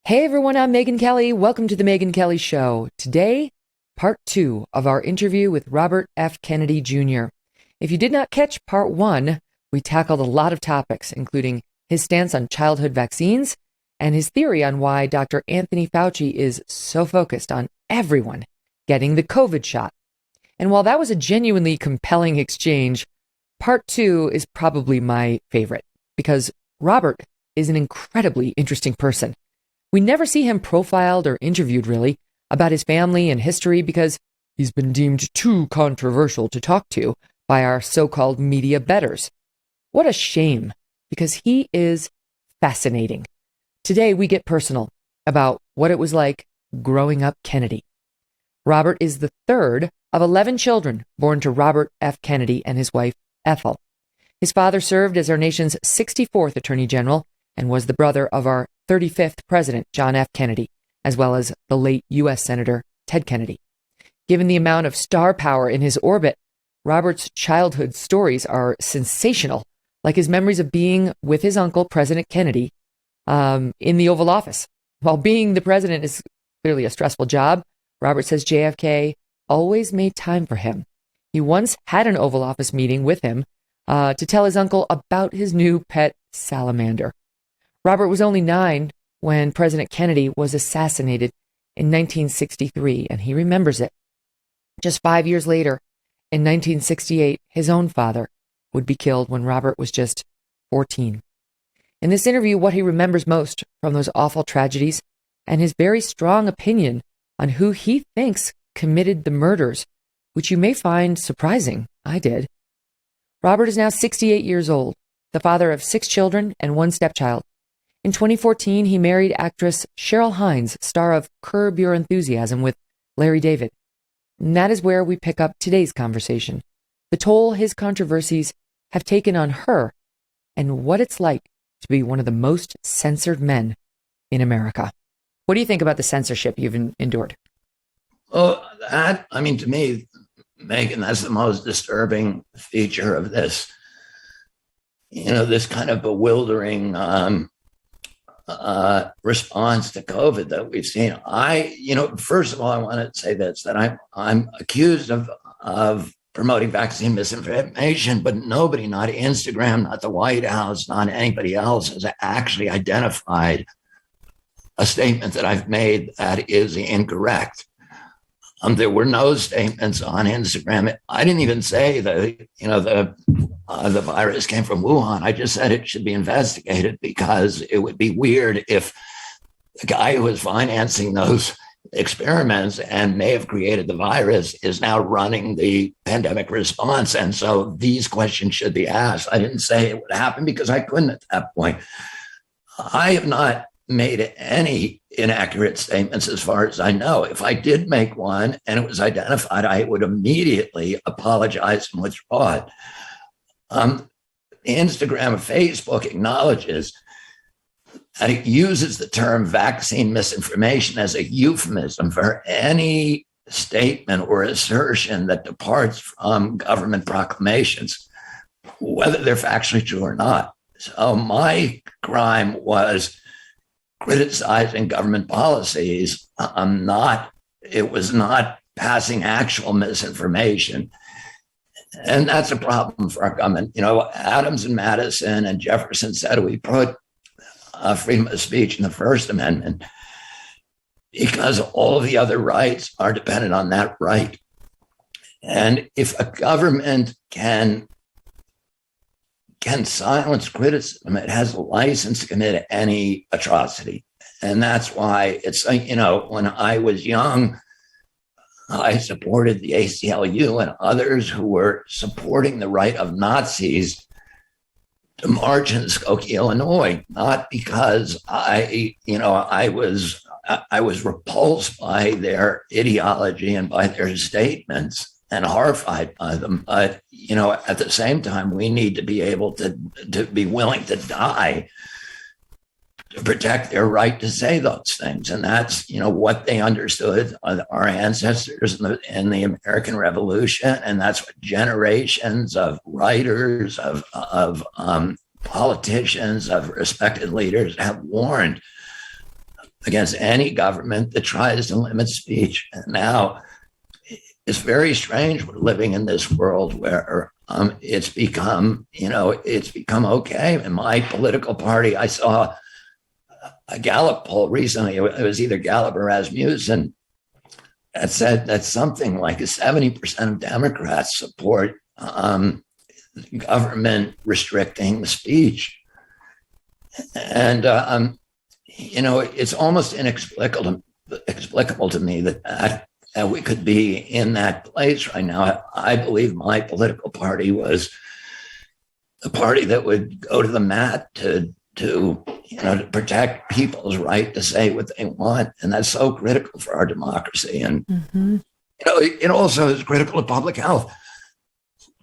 Hey everyone, I'm Megyn Kelly. Welcome to the Megyn Kelly Show. Today, part 2 of our interview with Robert F. Kennedy Jr. If you did not catch part 1, we tackled a lot of topics, including his stance on childhood vaccines and his theory on why Dr. Anthony Fauci is so focused on everyone getting the COVID shot. And while that was a genuinely compelling exchange, part 2 is probably my favorite because Robert is an incredibly interesting person. We never see him profiled or interviewed, really, about his family and history because he's been deemed too controversial to talk to by our so-called media betters. What a shame, because he is fascinating. Today, we get personal about what it was like growing up Kennedy. Robert is the third of 11 children born to Robert F. Kennedy and his wife, Ethel. His father served as our nation's 64th Attorney General and was the brother of our 35th President, John F. Kennedy, as well as the late U.S. Senator Ted Kennedy. Given the amount of star power in his orbit, Robert's childhood stories are sensational, like his memories of being with his uncle, President Kennedy, in the Oval Office. While being the president is clearly a stressful job, Robert says JFK always made time for him. He once had an Oval Office meeting with him to tell his uncle about his new pet salamander. Robert was only 9 when President Kennedy was assassinated in 1963, and he remembers it. Just 5 years later, in 1968, his own father would be killed when Robert was just 14. In this interview, what he remembers most from those awful tragedies and his very strong opinion on who he thinks committed the murders, which you may find surprising. I did. Robert is now 68 years old, the father of 6 children and 1 stepchild. In 2014, he married actress Cheryl Hines, star of Curb Your Enthusiasm with Larry David. And that is where we pick up today's conversation, the toll his controversies have taken on her, and what it's like to be one of the most censored men in America. What do you think about the censorship you've endured? Well, to me, Megan, that's the most disturbing feature of this, this kind of bewildering response to COVID that we've seen. First of all, I want to say this, that I'm accused of promoting vaccine misinformation, but nobody, not Instagram, not the White House, not anybody else has actually identified a statement that I've made that is incorrect. There were no statements on Instagram. I didn't even say the virus came from Wuhan. I just said it should be investigated because it would be weird if the guy who was financing those experiments and may have created the virus is now running the pandemic response. And so these questions should be asked. I didn't say it would happen because I couldn't at that point. I have not made any inaccurate statements as far as I know. If I did make one and it was identified, I would immediately apologize and withdraw it. Instagram and Facebook acknowledges that it uses the term vaccine misinformation as a euphemism for any statement or assertion that departs from government proclamations, whether they're factually true or not. So my crime was criticizing government policies. It was not passing actual misinformation. And that's a problem for our government. Adams and Madison and Jefferson said we put freedom of speech in the First Amendment because all of the other rights are dependent on that right. And if a government can silence criticism, it has a license to commit any atrocity. And that's why it's, when I was young, I supported the ACLU and others who were supporting the right of Nazis to march in Skokie, Illinois, not because I was repulsed by their ideology and by their statements and horrified by them. But, at the same time, we need to be able to be willing to die to protect their right to say those things. And that's, what they understood, our ancestors in the American Revolution. And that's what generations of writers, of politicians, of respected leaders have warned. against any government that tries to limit speech. And now it's very strange. We're living in this world where it's become okay. In my political party, I saw a Gallup poll recently. It was either Gallup or Rasmussen that said that something like 70% of Democrats support government restricting the speech. And, it's almost inexplicable to me that we could be in that place right now. I believe my political party was the party that would go to the mat to protect people's right to say what they want. And that's so critical for our democracy. And, it also is critical to public health.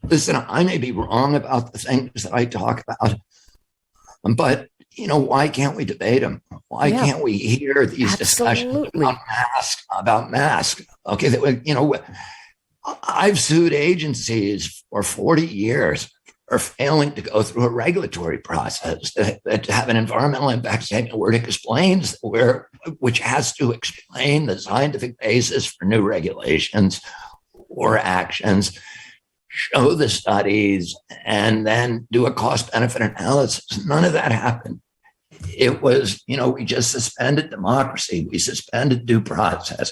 Listen, I may be wrong about the things that I talk about, but why can't we debate them? Why can't we hear these discussions about masks? Okay, I've sued agencies for 40 years for failing to go through a regulatory process to have an environmental impact statement which has to explain the scientific basis for new regulations or actions, show the studies, and then do a cost-benefit analysis. None of that happened. It was, we just suspended democracy. We suspended due process.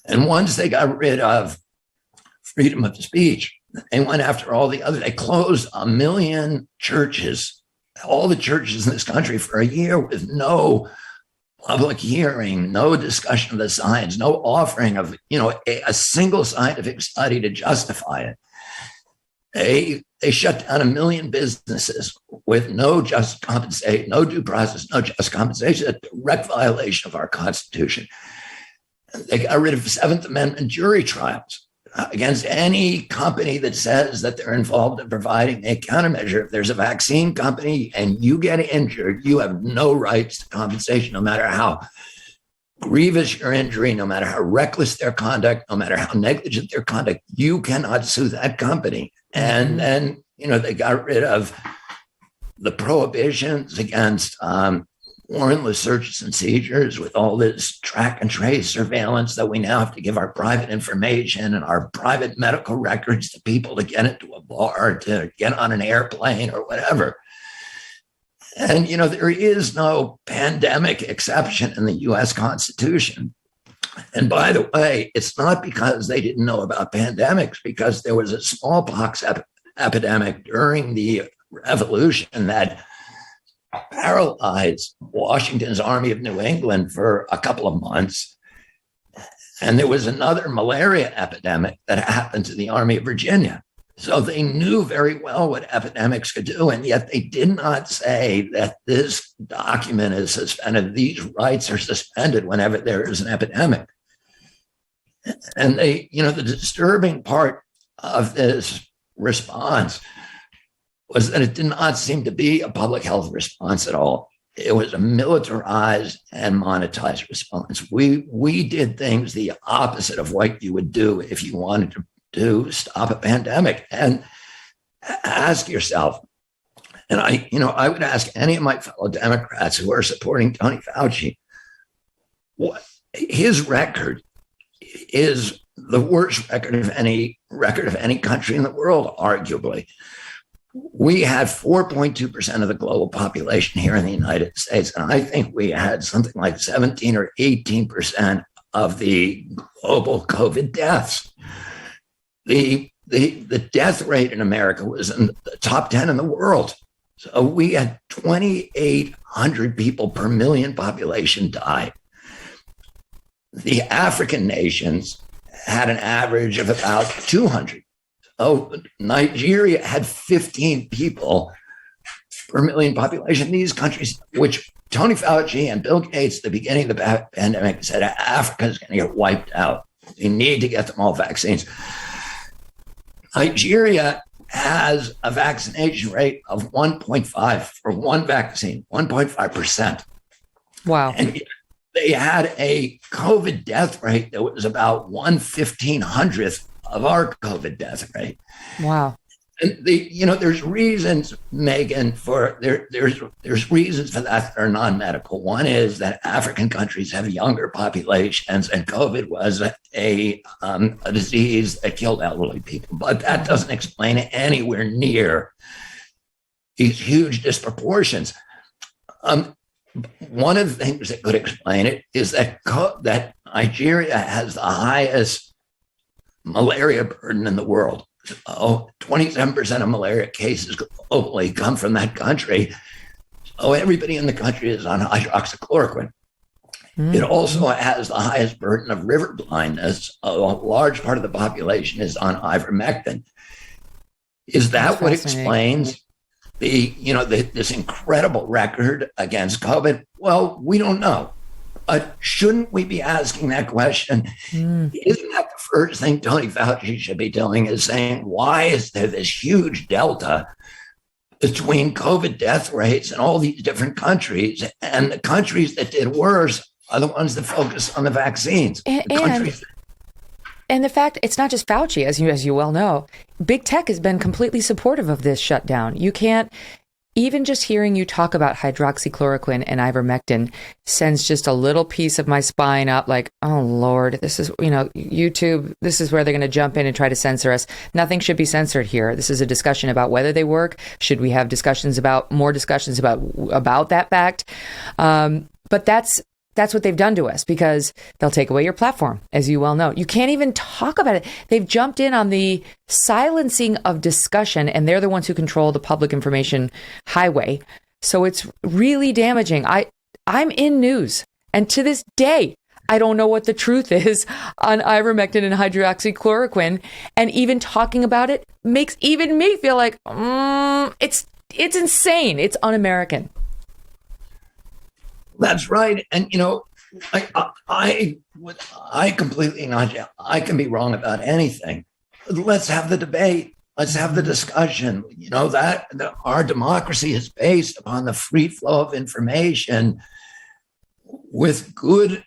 And once they got rid of freedom of speech, they went after all the other. They closed 1 million churches, all the churches in this country, for a year with no public hearing, no discussion of the science, no offering of, a single scientific study to justify it. They shut down 1 million businesses with no just compensation, no due process, no just compensation, a direct violation of our Constitution. They got rid of Seventh Amendment jury trials against any company that says that they're involved in providing a countermeasure. If there's a vaccine company and you get injured, you have no rights to compensation, no matter how grievous your injury, no matter how reckless their conduct, no matter how negligent their conduct, you cannot sue that company. And then, they got rid of the prohibitions against warrantless searches and seizures with all this track and trace surveillance that we now have to give our private information and our private medical records to people to get into a bar, to get on an airplane or whatever. And, there is no pandemic exception in the U.S. Constitution. And by the way, it's not because they didn't know about pandemics, because there was a smallpox epidemic during the Revolution that paralyzed Washington's Army of New England for a couple of months. And there was another malaria epidemic that happened to the Army of Virginia. So they knew very well what epidemics could do, and yet they did not say that this document is suspended. These rights are suspended whenever there is an epidemic. And the disturbing part of this response was that it did not seem to be a public health response at all. It was a militarized and monetized response. We did things the opposite of what you would do if you wanted to stop a pandemic. And ask yourself, and I would ask any of my fellow Democrats who are supporting Tony Fauci, what his record is the worst record of any country in the world, arguably. We had 4.2% of the global population here in the United States, and I think we had something like 17 or 18% of the global COVID deaths. The death rate in America was in the top 10 in the world. So we had 2,800 people per million population die. The African nations had an average of about 200. So Nigeria had 15 people per million population. These countries, which Tony Fauci and Bill Gates at the beginning of the pandemic said Africa is going to get wiped out. We need to get them all vaccines. Nigeria has a vaccination rate of 1.5 for one vaccine, 1.5%. Wow. And they had a COVID death rate that was about 1/1500th of our COVID death rate. Wow. And there's reasons, Megan, there's reasons for that are non-medical. One is that African countries have younger populations, and COVID was a disease that killed elderly people. But that doesn't explain it anywhere near these huge disproportions. One of the things that could explain it is that Nigeria has the highest malaria burden in the world. 27% of malaria cases globally come from that country. So everybody in the country is on hydroxychloroquine. Mm-hmm. It also has the highest burden of river blindness. A large part of the population is on ivermectin. Is that what explains this incredible record against COVID? Well, we don't know. Shouldn't we be asking that question? Isn't that the first thing Tony Fauci should be doing, is saying, why is there this huge delta between COVID death rates in all these different countries? And the countries that did worse are the ones that focus on the vaccines. And the fact, it's not just Fauci, as you well know. Big tech has been completely supportive of this shutdown. You can't, even just hearing you talk about hydroxychloroquine and ivermectin sends just a little piece of my spine up like, oh, Lord, this is, YouTube, this is where they're going to jump in and try to censor us. Nothing should be censored here. This is a discussion about whether they work. Should we have more discussions about that fact? But that's what they've done to us, because they'll take away your platform, as you well know. You can't even talk about it. They've jumped in on the silencing of discussion, and they're the ones who control the public information highway. So it's really damaging. I'm in news, and to this day, I don't know what the truth is on ivermectin and hydroxychloroquine, and even talking about it makes even me feel like it's insane. It's un-American. That's right. And, I completely I can be wrong about anything. Let's have the debate. Let's have the discussion. Our democracy is based upon the free flow of information with good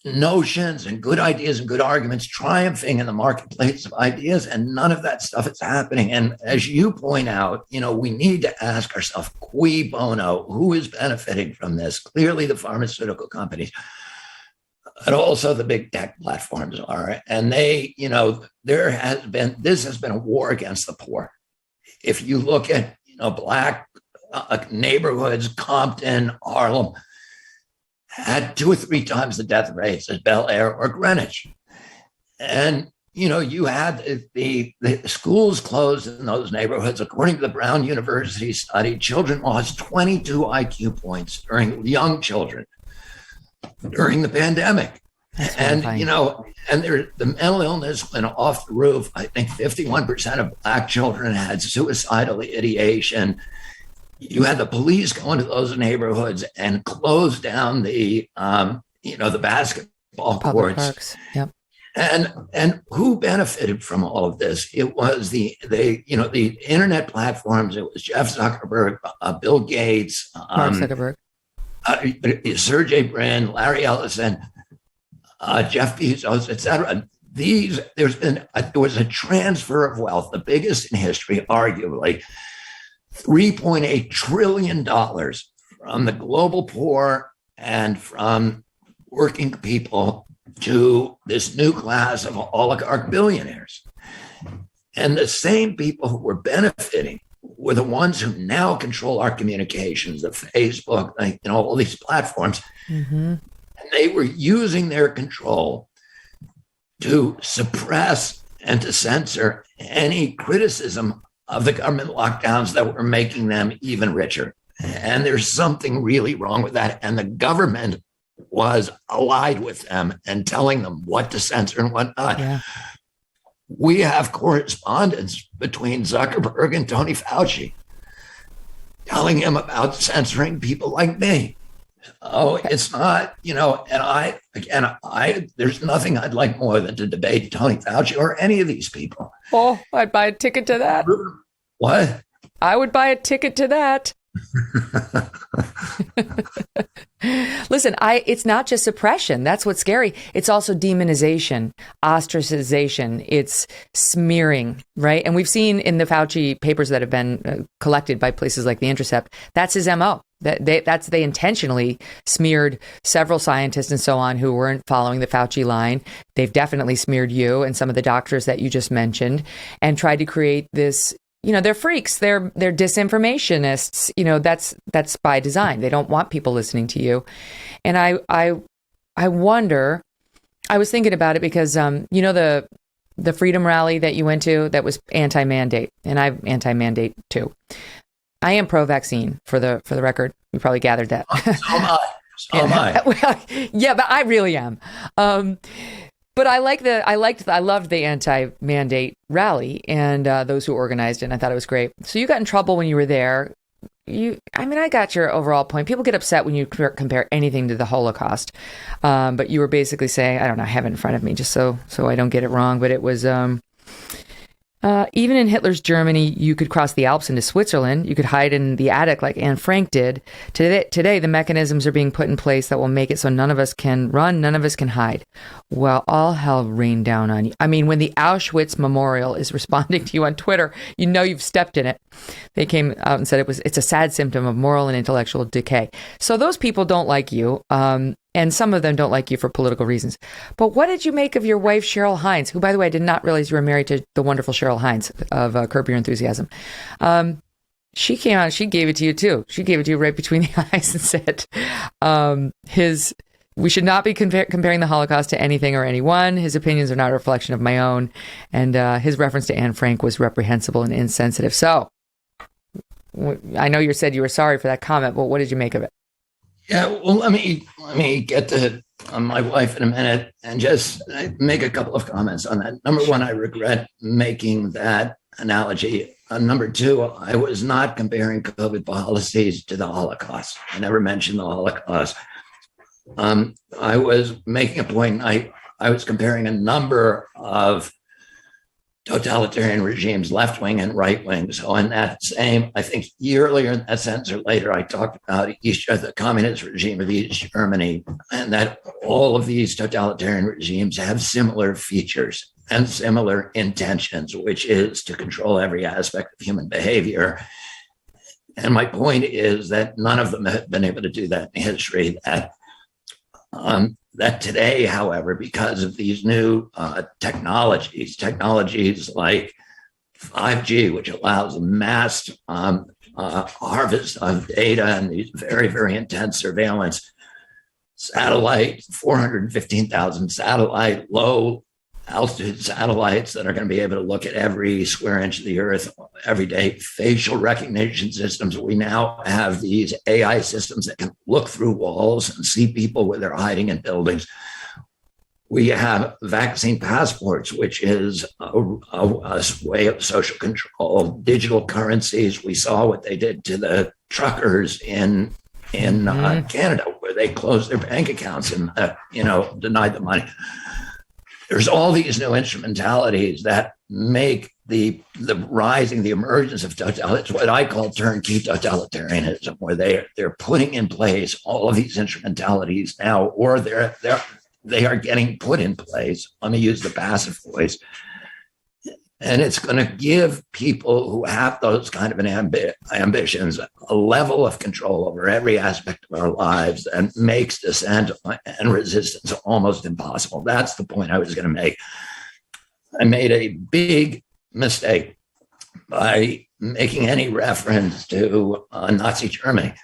notions and good ideas and good arguments triumphing in the marketplace of ideas, and none of that stuff is happening. And as you point out, we need to ask ourselves, cui bono, who is benefiting from this? Clearly the pharmaceutical companies, but also the big tech platforms are. And this has been a war against the poor. If you look at, black neighborhoods, Compton, Harlem, had 2 or 3 times the death rates as Bel Air or Greenwich. And, you had the schools closed in those neighborhoods. According to the Brown University study, children lost 22 IQ points young children during the pandemic. That's and, horrifying. The mental illness went off the roof. I think 51% of black children had suicidal ideation. You had the police go into those neighborhoods and close down the basketball Public courts. Parks. Yep. And who benefited from all of this? It was the internet platforms. It was Jeff Zuckerberg, Bill Gates, Mark Zuckerberg, Sergey Brin, Larry Ellison, Jeff Bezos, etc. There was a transfer of wealth, the biggest in history, arguably. $3.8 trillion from the global poor and from working people to this new class of oligarch billionaires. And the same people who were benefiting were the ones who now control our communications, the Facebook, all these platforms. Mm-hmm. And they were using their control to suppress and to censor any criticism of the government lockdowns that were making them even richer. And there's something really wrong with that. And the government was allied with them and telling them what to censor and what not. Yeah. We have correspondence between Zuckerberg and Tony Fauci telling him about censoring people like me. Oh, it's not, and there's nothing I'd like more than to debate Tony Fauci or any of these people. Oh, I'd buy a ticket to that. What? I would buy a ticket to that. Listen, it's not just suppression. That's what's scary. It's also demonization, ostracization. It's smearing, right? And we've seen in the Fauci papers that have been collected by places like The Intercept, that's his MO. They intentionally smeared several scientists and so on who weren't following the Fauci line. They've definitely smeared you and some of the doctors that you just mentioned and tried to create this. They're freaks. They're disinformationists. That's by design. They don't want people listening to you. And I wonder, I was thinking about it because, the freedom rally that you went to that was anti-mandate, and I'm anti-mandate too. I am pro-vaccine for the record. You probably gathered that. So am I. So am I. Well, yeah, but I really am. But I loved the anti-mandate rally and those who organized it. And I thought it was great. So you got in trouble when you were there. I got your overall point. People get upset when you compare anything to the Holocaust. But you were basically saying, I don't know, I have it in front of me just so I don't get it wrong. But it was, even in Hitler's Germany, you could cross the Alps into Switzerland. You could hide in the attic like Anne Frank did. Today, the mechanisms are being put in place that will make it so none of us can run, none of us can hide. Well, all hell rained down on you. I mean, when the Auschwitz Memorial is responding to you on Twitter, you've stepped in it. They came out and said it's a sad symptom of moral and intellectual decay. So those people don't like you. And some of them don't like you for political reasons. But what did you make of your wife, Cheryl Hines, who, by the way, I did not realize you were married to the wonderful Cheryl Hines of Curb Your Enthusiasm. She came out, she gave it to you too. She gave it to you right between the eyes and said, we should not be comparing the Holocaust to anything or anyone. His opinions are not a reflection of my own. And his reference to Anne Frank was reprehensible and insensitive. So I know you said you were sorry for that comment, but what did you make of it? Yeah, well, let me get to my wife in a minute and just make a couple of comments on that. Number one, I regret making that analogy. Number two, I was not comparing COVID policies to the Holocaust. I never mentioned the Holocaust. I was making a point. I was comparing a number of totalitarian regimes, left wing and right wing. So in that same, I think earlier in that sentence or later, I talked about the communist regime of East Germany, and that all of these totalitarian regimes have similar features and similar intentions, which is to control every aspect of human behavior. And my point is that none of them have been able to do that in history. That today, however, because of these new technologies like 5G, which allows a mass harvest of data and these very, very intense surveillance, satellite, 415,000 satellite, low altitude satellites that are going to be able to look at every square inch of the earth every day, facial recognition systems. We now have these AI systems that can look through walls and see people where they're hiding in buildings. We have vaccine passports, which is a way of social control, digital currencies. We saw what they did to the truckers in Canada, where they closed their bank accounts and denied the money. There's all these new instrumentalities that make the emergence of what I call turnkey totalitarianism, where they're putting in place all of these instrumentalities now, or they are getting put in place. Let me use the passive voice. And it's going to give people who have those kind of ambitions a level of control over every aspect of our lives and makes dissent and resistance almost impossible. That's the point I was going to make. I made a big mistake by making any reference to Nazi Germany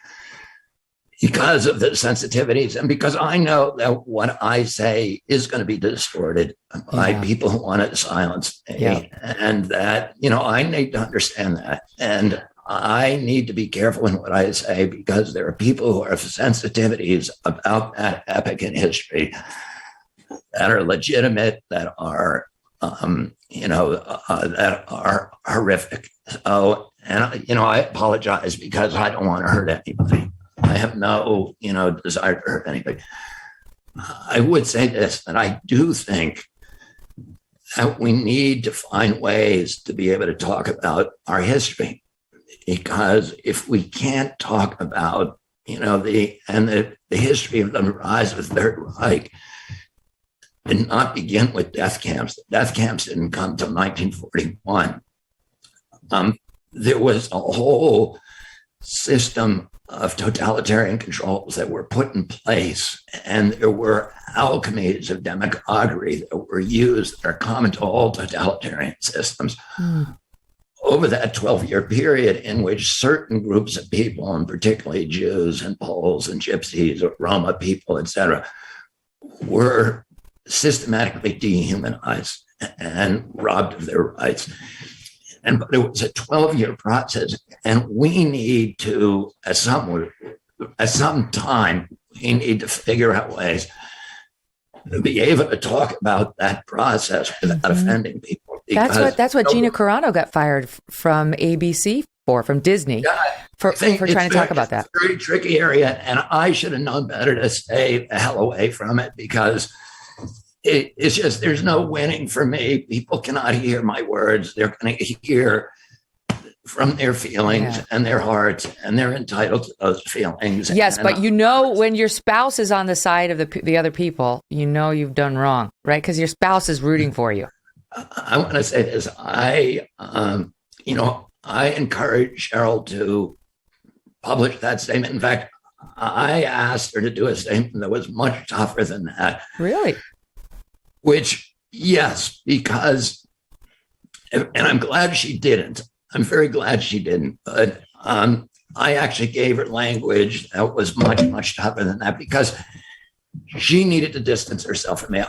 because of the sensitivities and because I know that what I say is going to be distorted by people who want to silence me. And that, I need to understand that. And I need to be careful in what I say because there are people who have sensitivities about that epoch in history that are legitimate, that are, that are horrific. So, and, I apologize because I don't want to hurt anybody. I have no, desire to hurt anybody. I would say this, that I do think that we need to find ways to be able to talk about our history. because if we can't talk about, the history of the rise of the Third Reich did not begin with death camps. The death camps didn't come until 1941. There was a whole system of totalitarian controls that were put in place, and there were alchemies of demagoguery that were used that are common to all totalitarian systems. Over that 12-year period in which certain groups of people, and particularly Jews and Poles and Gypsies or Roma people, etc., were systematically dehumanized and robbed of their rights. But it was a 12-year process, and we need to, at some time, we need to figure out ways to be able to talk about that process without offending people. That's what Gina Carano got fired from ABC from Disney, for trying to talk about that. It's a very tricky area, and I should have known better to stay the hell away from it, because it's just, there's no winning for me. People cannot hear my words. They're going to hear from their feelings and their hearts, and they're entitled to those feelings. Yes, but when your spouse is on the side of the other people, you've done wrong, right? Because your spouse is rooting for you. I want to say this. I encourage Cheryl to publish that statement. In fact, I asked her to do a statement that was much tougher than that. Really? Which, yes, because, and I'm glad she didn't. I'm very glad she didn't. But I actually gave her language that was much, much tougher than that, because she needed to distance herself from me.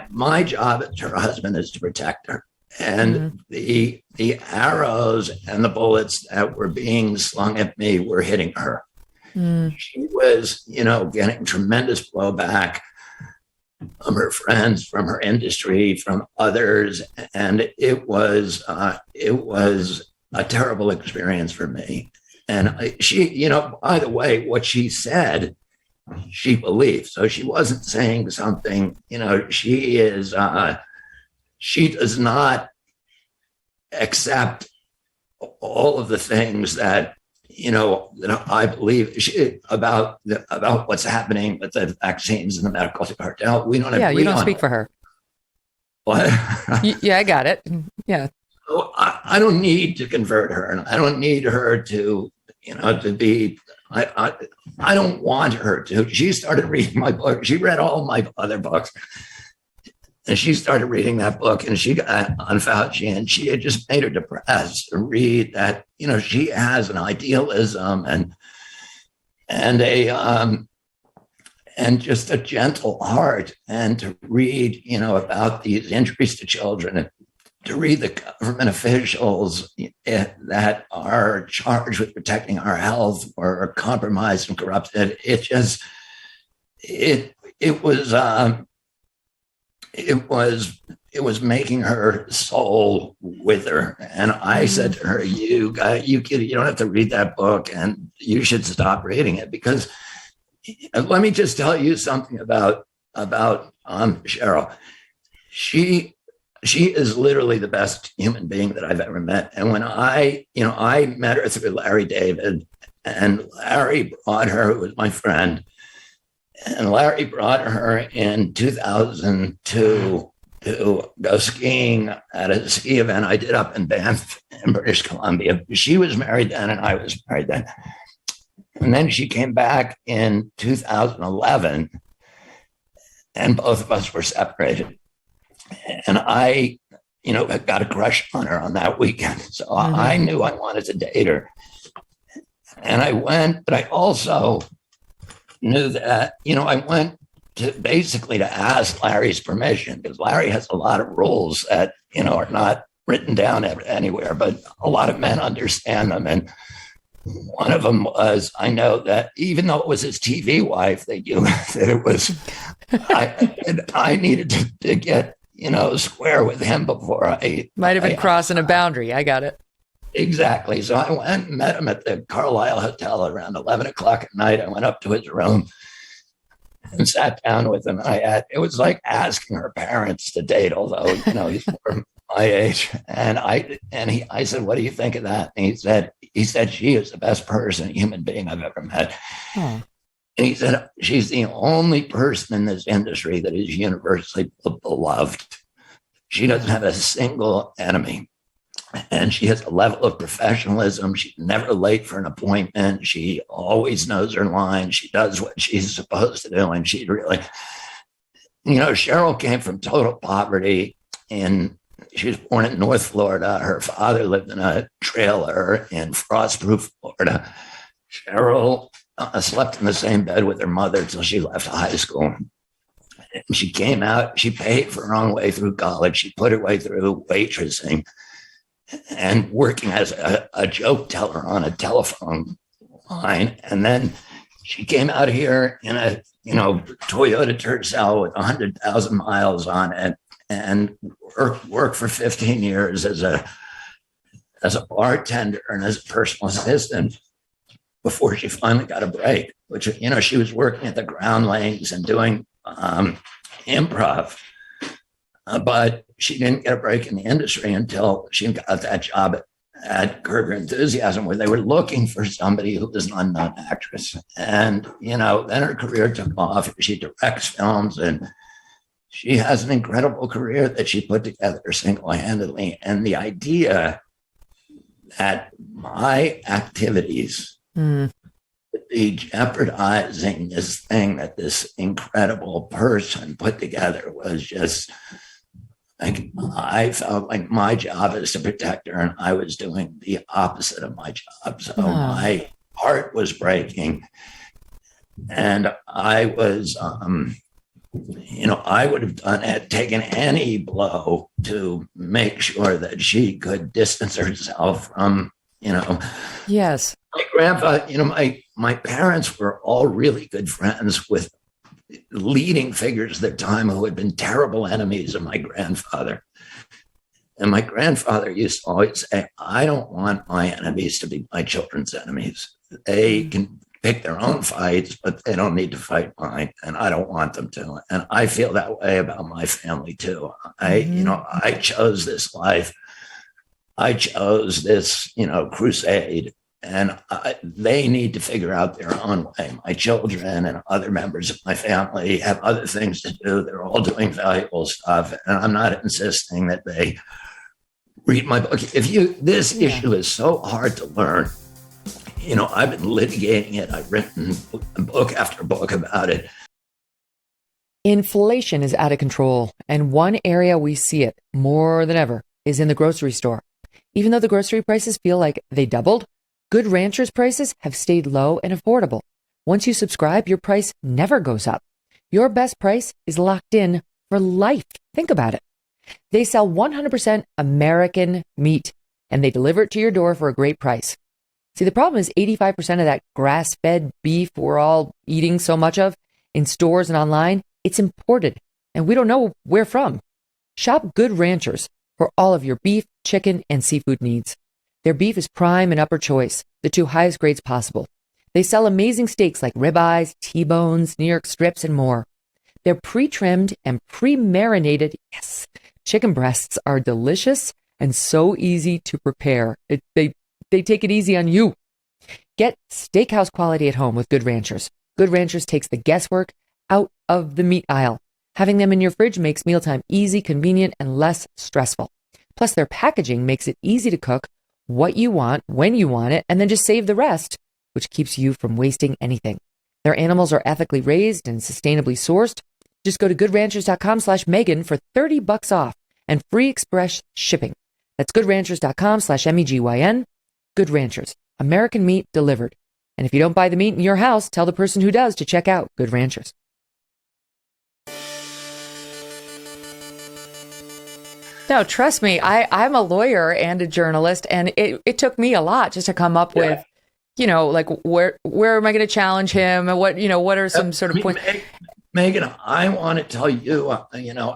My job as her husband is to protect her. And the arrows and the bullets that were being slung at me were hitting her. She was, getting tremendous blowback from her friends, from her industry, from others. And it was a terrible experience for me. And she, by the way, what she said, she believed. So she wasn't saying something, she does not accept all of the things that, that I believe about what's happening with the vaccines and the medical cartel. We don't agree. Yeah, you don't speak for her. What? Yeah, I got it. Yeah. So I don't need to convert her, and I don't need her to, to be. I don't want her to. She started reading my book. She read all my other books, and she started reading that book, and she got on Fauci, and she had just made her depressed to read that. She has an idealism and just a gentle heart, and to read, about these injuries to children, and to read the government officials that are charged with protecting our health or are compromised and corrupted. It was making her soul wither. And I said to her, you don't have to read that book, and you should stop reading it, because let me just tell you something about Cheryl. She is literally the best human being that I've ever met. And when I met her through Larry David, and Larry brought her, who was my friend, and Larry brought her in 2002 to go skiing at a ski event I did up in Banff in British Columbia. She was married then, and I was married then. And then she came back in 2011, and both of us were separated. And I, got a crush on her on that weekend. So I knew I wanted to date her. And I went, but I also knew that, I went to basically to ask Larry's permission, because Larry has a lot of rules that, are not written down anywhere, but a lot of men understand them. And one of them was, I know that even though it was his TV wife, that it was, I needed to get, square with him before I might have been crossing a boundary. I got it. Exactly. So I went and met him at the Carlisle Hotel around 11 o'clock at night. I went up to his room and sat down with him. It was like asking her parents to date, although, he's my age. And I said, what do you think of that? And he said, she is the best person, human being I've ever met. Oh. And he said, she's the only person in this industry that is universally beloved. She doesn't have a single enemy. And she has a level of professionalism. She's never late for an appointment. She always knows her line. She does what she's supposed to do. And she really, Cheryl came from total poverty. And she was born in North Florida. Her father lived in a trailer in Frostproof, Florida. Cheryl slept in the same bed with her mother until she left high school. She came out, she paid for her own way through college. She put her way through waitressing and working as a joke teller on a telephone line. And then she came out here in a, Toyota Tercel with 100,000 miles on it and worked for 15 years as a bartender and as a personal assistant before she finally got a break, which, she was working at the Ground Lanes and doing improv. But she didn't get a break in the industry until she got that job at Curb Your Enthusiasm, where they were looking for somebody who was an unknown actress. And, then her career took off. She directs films and she has an incredible career that she put together single-handedly. And the idea that my activities would be jeopardizing this thing that this incredible person put together was just, like, I felt like my job is to protect her, and I was doing the opposite of my job. So my heart was breaking, and I was, I would have taken any blow to make sure that she could distance herself from, Yes. My grandfather, my parents were all really good friends with leading figures at the time who had been terrible enemies of my grandfather. And my grandfather used to always say, I don't want my enemies to be my children's enemies. They can pick their own fights, but they don't need to fight mine. And I don't want them to. And I feel that way about my family too. I chose this life. I chose this, crusade. And they need to figure out their own way. My children and other members of my family have other things to do. They're all doing valuable stuff. And I'm not insisting that they read my book. This issue is so hard to learn. I've been litigating it. I've written book after book about it. Inflation is out of control. And one area we see it more than ever is in the grocery store. Even though the grocery prices feel like they doubled, Good Ranchers prices have stayed low and affordable. Once you subscribe, your price never goes up. Your best price is locked in for life. Think about it. They sell 100% American meat, and they deliver it to your door for a great price. See, the problem is 85% of that grass-fed beef we're all eating so much of in stores and online, it's imported, and we don't know where from. Shop Good Ranchers for all of your beef, chicken, and seafood needs. Their beef is prime and upper choice, the two highest grades possible. They sell amazing steaks like ribeyes, T-bones, New York strips, and more. Their pre-trimmed and pre-marinated, chicken breasts are delicious and so easy to prepare. They take it easy on you. Get steakhouse quality at home with Good Ranchers. Good Ranchers takes the guesswork out of the meat aisle. Having them in your fridge makes mealtime easy, convenient, and less stressful. Plus, their packaging makes it easy to cook what you want, when you want it, and then just save the rest, which keeps you from wasting anything. Their animals are ethically raised and sustainably sourced. Just go to goodranchers.com/Megyn for $30 off and free express shipping. That's goodranchers.com/MEGYN. Good Ranchers, American meat delivered. And if you don't buy the meat in your house, tell the person who does to check out Good Ranchers. No, trust me, I'm a lawyer and a journalist, and it took me a lot just to come up with, like where am I going to challenge him, and what are some sort of points. Megyn, I want to tell you,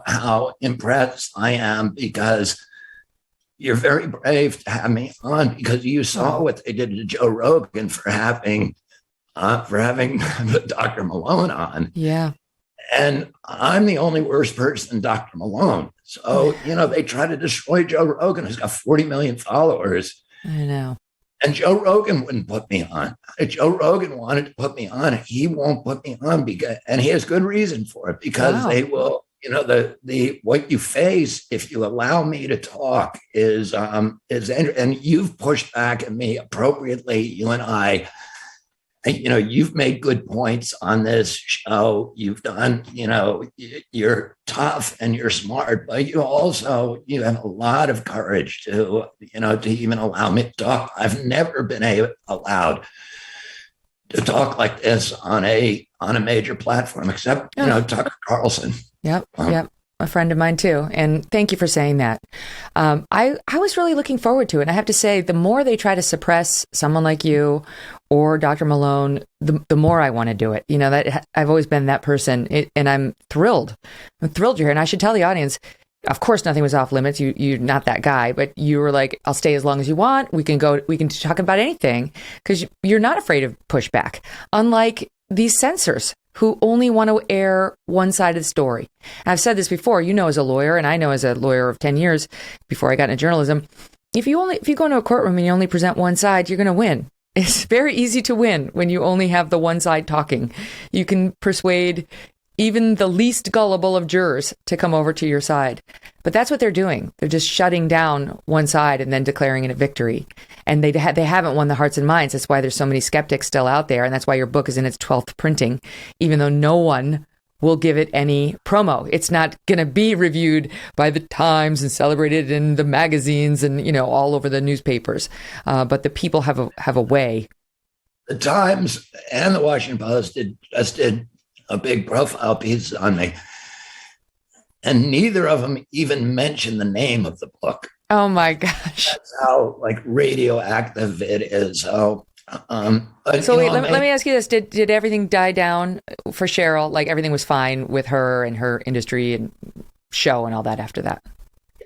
how impressed I am because you're very brave to have me on, because you saw what they did to Joe Rogan for having Dr. Malone on. Yeah. And I'm the only worse person than Dr. Malone. So, they try to destroy Joe Rogan, who's got 40 million followers. I know. And Joe Rogan wouldn't put me on. If Joe Rogan wanted to put me on, he won't put me on and he has good reason for it, because they will, the what you face if you allow me to talk is and you've pushed back at me appropriately. You and I, you've made good points on this show. You've done, you're tough and you're smart, but you have a lot of courage to even allow me to talk. I've never been allowed to talk like this on a major platform, except, Tucker Carlson. Yep. A friend of mine too. And thank you for saying that. I was really looking forward to it. And I have to say, the more they try to suppress someone like you or Dr. Malone, the more I want to do it. That I've always been that person, and I'm thrilled. You're here. And I should tell the audience, of course, nothing was off limits. You're not that guy, but you were like, I'll stay as long as you want. We can talk about anything, because you're not afraid of pushback. Unlike these censors who only want to air one side of the story. And I've said this before, as a lawyer, and I know as a lawyer of 10 years before I got into journalism, if you go into a courtroom and you only present one side, you're going to win. It's very easy to win when you only have the one side talking. You can persuade even the least gullible of jurors to come over to your side. But that's what they're doing. They're just shutting down one side and then declaring it a victory. And they haven't won the hearts and minds. That's why there's so many skeptics still out there. And that's why your book is in its 12th printing, even though no one will give it any promo. It's not going to be reviewed by the Times and celebrated in the magazines and, all over the newspapers. But the people have a way. The Times and the Washington Post did a big profile piece on me, and neither of them even mentioned the name of the book. Oh my gosh! That's how radioactive it is. So wait, let me ask you this: Did everything die down for Cheryl? Like, everything was fine with her and her industry and show and all that after that?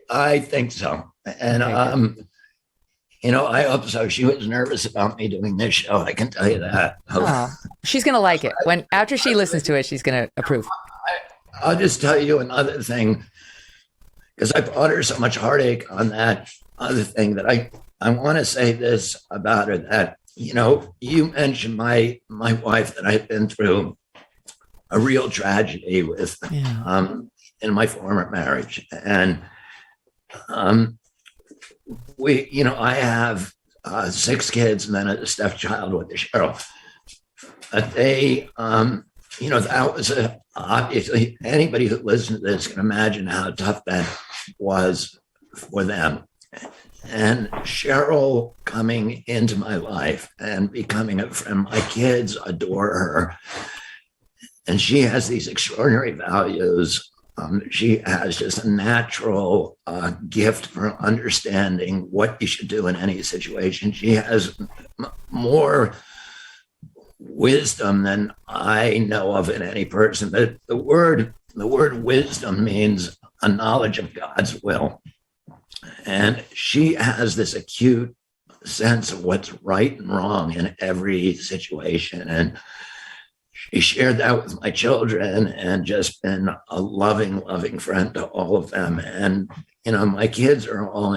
I think so, and I hope so. She was nervous about me doing this show. I can tell you that. Oh, she's going to like it. After she listens to it, she's going to approve. I'll just tell you another thing, because I brought her so much heartache on that other thing, that I want to say this about her, that, you mentioned my wife, that I've been through a real tragedy with in my former marriage. And I have 6 kids and then a stepchild with Cheryl. But they, that was obviously, anybody who listens to this can imagine how tough that was for them. And Cheryl coming into my life and becoming a friend, my kids adore her. And she has these extraordinary values. She has just a natural gift for understanding what you should do in any situation. She has more wisdom than I know of in any person. The word wisdom means a knowledge of God's will. And she has this acute sense of what's right and wrong in every situation. And she shared that with my children and just been a loving, loving friend to all of them. And, my kids are all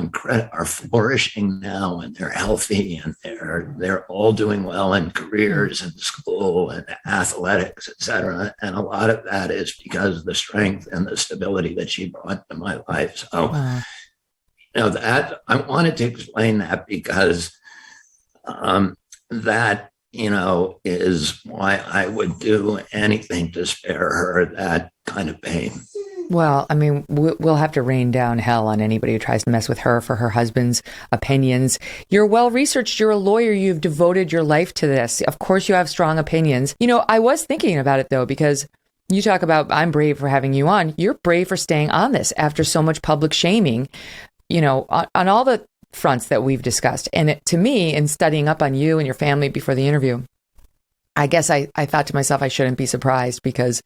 are flourishing now, and they're healthy, and they're all doing well in careers and school and athletics, et cetera. And a lot of that is because of the strength and the stability that she brought to my life. So, that I wanted to explain that, because that, is why I would do anything to spare her that kind of pain. Well, I mean, we'll have to rain down hell on anybody who tries to mess with her for her husband's opinions. You're well-researched. You're a lawyer. You've devoted your life to this. Of course, you have strong opinions. I was thinking about it, though, because you talk about, I'm brave for having you on. You're brave for staying on this after so much public shaming, on all the fronts that we've discussed. And to me, in studying up on you and your family before the interview, I guess I thought to myself, I shouldn't be surprised, because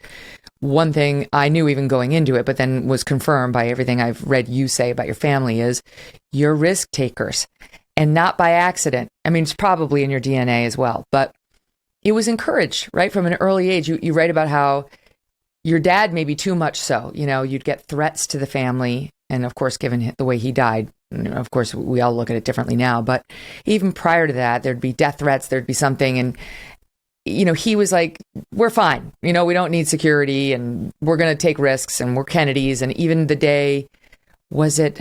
one thing I knew even going into it, but then was confirmed by everything I've read you say about your family, is you're risk takers, and not by accident. I mean, it's probably in your DNA as well, but it was encouraged right from an early age. You write about how your dad maybe too much so. You'd get threats to the family. And of course, given the way he died, of course, we all look at it differently now. But even prior to that, there'd be death threats, there'd be something. And, he was like, we're fine. We don't need security and we're going to take risks and we're Kennedys. And even the day, was it,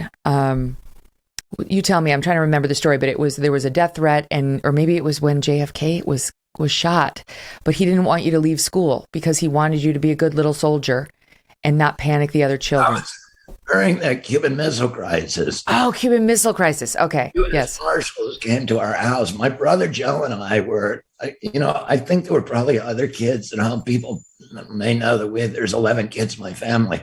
you tell me, I'm trying to remember the story, but there was a death threat or maybe it was when JFK was shot, but he didn't want you to leave school because he wanted you to be a good little soldier and not panic the other children. During that Cuban Missile Crisis. Oh, Cuban Missile Crisis. Okay. Yes. Marshals came to our house. My brother Joe and I were, I think there were probably other kids at home. People may know that there's 11 kids in my family.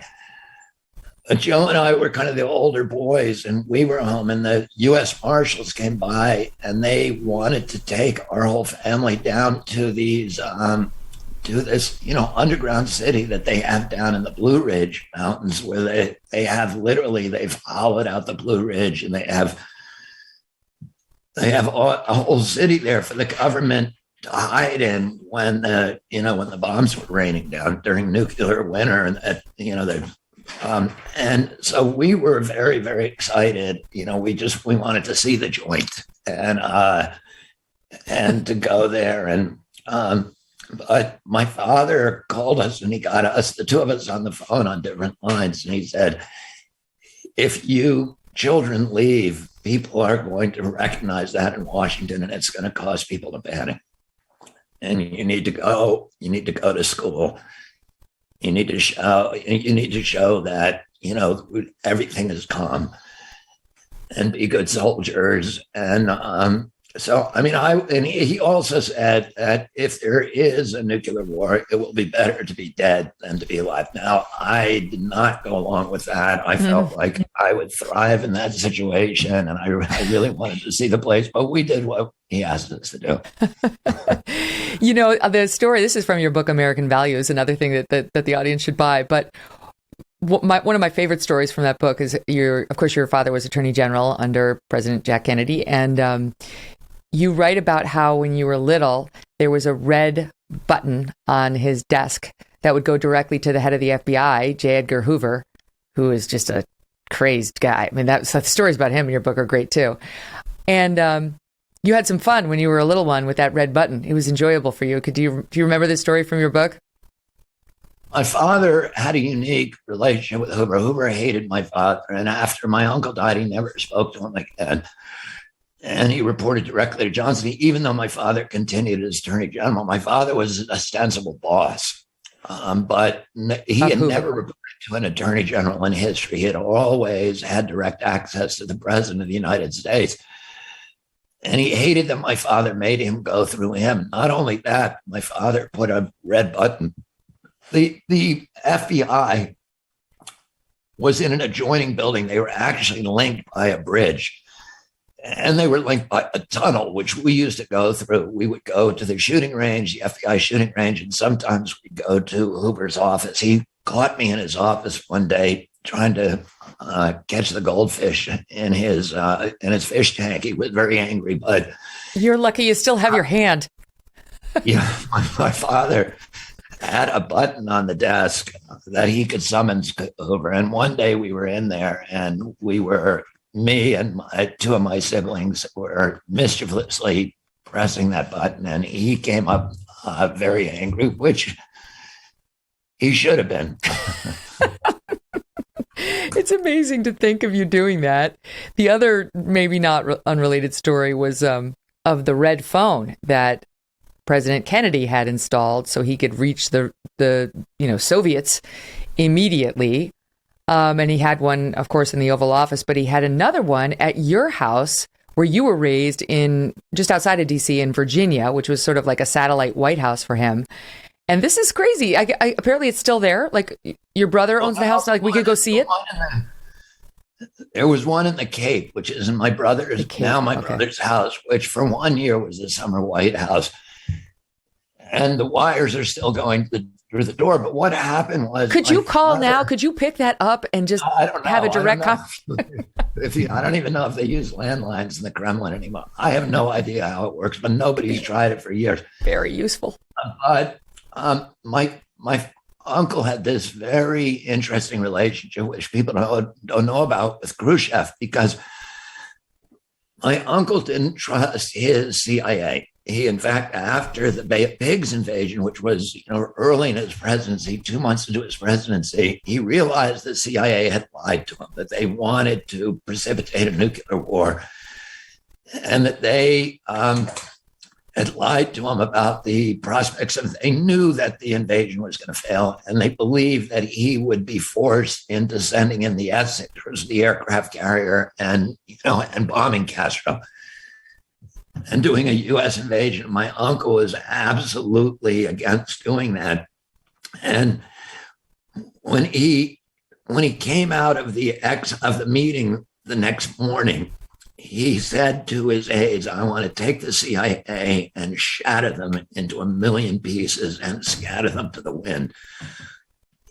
But Joe and I were kind of the older boys, and we were home, and the U.S. Marshals came by, and they wanted to take our whole family down to these to this, underground city that they have down in the Blue Ridge Mountains, where they have literally, they've hollowed out the Blue Ridge, and they have a whole city there for the government to hide in when when the bombs were raining down during nuclear winter, and so we were very, very excited. We wanted to see the joint and to go there but my father called us and he got us, the two of us, on the phone on different lines. And he said, if you children leave, people are going to recognize that in Washington and it's going to cause people to panic. And you need to go to school. You need to show that, everything is calm and be good soldiers. And, he also said that if there is a nuclear war, it will be better to be dead than to be alive. Now, I did not go along with that. I felt like I would thrive in that situation, and I really wanted to see the place, but we did what he asked us to do. The story, this is from your book, American Values, another thing that the audience should buy, but one of my favorite stories from that book is of course, your father was Attorney General under President Jack Kennedy, and you write about how when you were little, there was a red button on his desk that would go directly to the head of the FBI, J. Edgar Hoover, who is just a crazed guy. I mean, the stories about him in your book are great too. And you had some fun when you were a little one with that red button. It was enjoyable for you. Do you remember this story from your book? My father had a unique relationship with Hoover. Hoover hated my father. And after my uncle died, he never spoke to him again. And he reported directly to Johnson. Even though my father continued as Attorney General, my father was an ostensible boss. But he had never reported to an Attorney General in history. He had always had direct access to the President of the United States. And he hated that my father made him go through him. Not only that, my father put a red button. The FBI was in an adjoining building. They were actually linked by a bridge. And they were linked by a tunnel, which we used to go through. We would go to the shooting range, the FBI shooting range, and sometimes we'd go to Hoover's office. He caught me in his office one day trying to catch the goldfish in his fish tank. He was very angry, but... You're lucky you still have your hand. My father had a button on the desk that he could summons Hoover. And one day we were in there and me and two of my siblings were mischievously pressing that button, and he came up very angry, which he should have been. It's amazing to think of you doing that. The other, maybe not unrelated story was of the red phone that President Kennedy had installed so he could reach the Soviets immediately. And he had one, of course, in the Oval Office, but he had another one at your house where you were raised in just outside of D.C. in Virginia, which was sort of like a satellite White House for him. And this is crazy. Apparently it's still there. Like your brother owns the house. Like we could go see it. There was one in the Cape, which is in my brother's brother's house, which for 1 year was the summer White House. And the wires are still going through the door. But what happened was... Could you call now? Could you pick that up and just have a direct conversation? I don't even know if they use landlines in the Kremlin anymore. I have no idea how it works, but nobody's tried it for years. Very useful. But my uncle had this very interesting relationship, which people don't know about, with Khrushchev, because my uncle didn't trust his CIA. He, in fact, after the Bay of Pigs invasion, which was early in his presidency, 2 months into his presidency, he realized the CIA had lied to him, that they wanted to precipitate a nuclear war, and that they had lied to him about the prospects of. They knew that the invasion was going to fail, and they believed that he would be forced into sending in the Essex, which was the aircraft carrier, and bombing Castro and doing a U.S. invasion. My uncle was absolutely against doing that. And when he came out of the meeting the next morning, he said to his aides, "I want to take the CIA and shatter them into a million pieces and scatter them to the wind."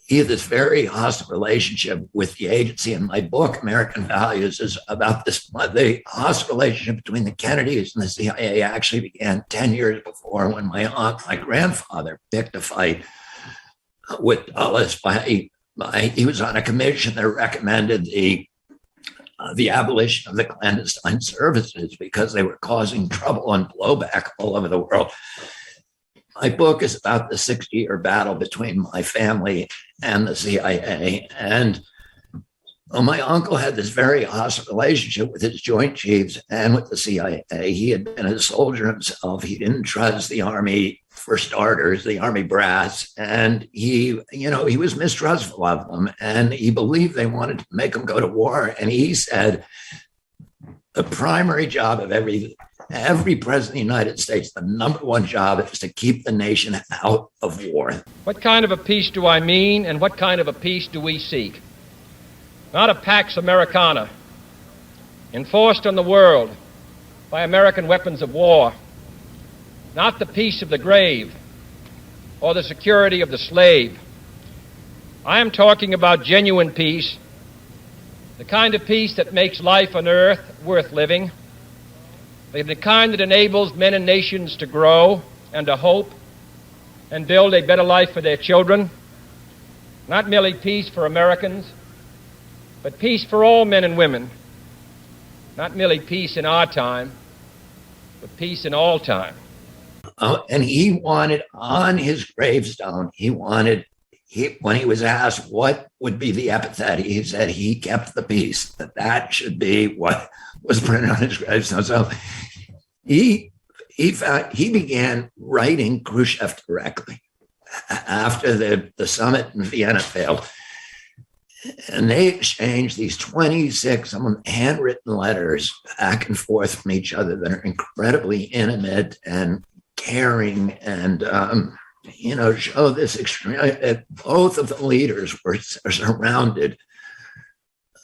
He had this very hostile relationship with the agency. And my book, American Values, is about this. The hostile relationship between the Kennedys and the CIA actually began 10 years before, when my grandfather picked a fight with Dulles. He was on a commission that recommended the abolition of the clandestine services because they were causing trouble and blowback all over the world. My book is about the 60-year battle between my family and the CIA. And my uncle had this very hostile relationship with his Joint Chiefs and with the CIA. He had been a soldier himself. He didn't trust the Army, for starters, the Army brass. And he was mistrustful of them. And he believed they wanted to make him go to war. And he said, the primary job of every president of the United States, the number one job, is to keep the nation out of war. What kind of a peace do I mean, and what kind of a peace do we seek? Not a Pax Americana, enforced on the world by American weapons of war. Not the peace of the grave or the security of the slave. I am talking about genuine peace, the kind of peace that makes life on earth worth living, the kind that enables men and nations to grow and to hope and build a better life for their children. Not merely peace for Americans, but peace for all men and women. Not merely peace in our time, but peace in all time. And he wanted on his gravestone, when he was asked what would be the epithet, he said he kept the peace, that should be what was printed on his gravestone. So he began writing Khrushchev directly after the summit in Vienna failed. And they exchanged these 26 handwritten letters back and forth from each other that are incredibly intimate and caring and, show this extreme. Both of the leaders were surrounded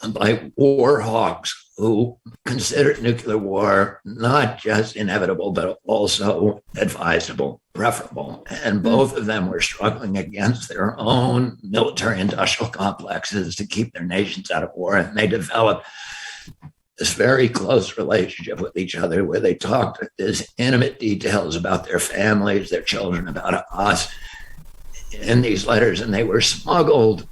by war hawks who considered nuclear war not just inevitable, but also advisable, preferable. And both of them were struggling against their own military industrial complexes to keep their nations out of war. And they developed this very close relationship with each other where they talked these intimate details about their families, their children, about us in these letters. And they were smuggled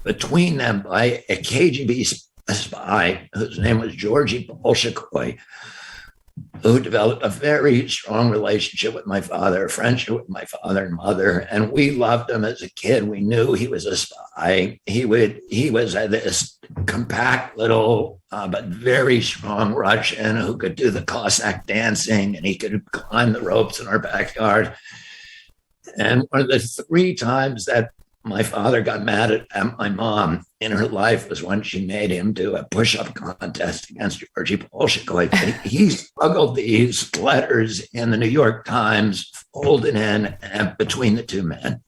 between them by a KGB spy whose name was Georgy Bolshoi, who developed a very strong relationship with my father, a friendship with my father and mother. And we loved him as a kid. We knew he was a spy. He was this compact little, but very strong Russian who could do the Cossack dancing, and he could climb the ropes in our backyard. And one of the 3 times that my father got mad at my mom in her life was when she made him do a push-up contest against Georgy Bolshoi. He smuggled these letters in the New York Times, folded in between the two men.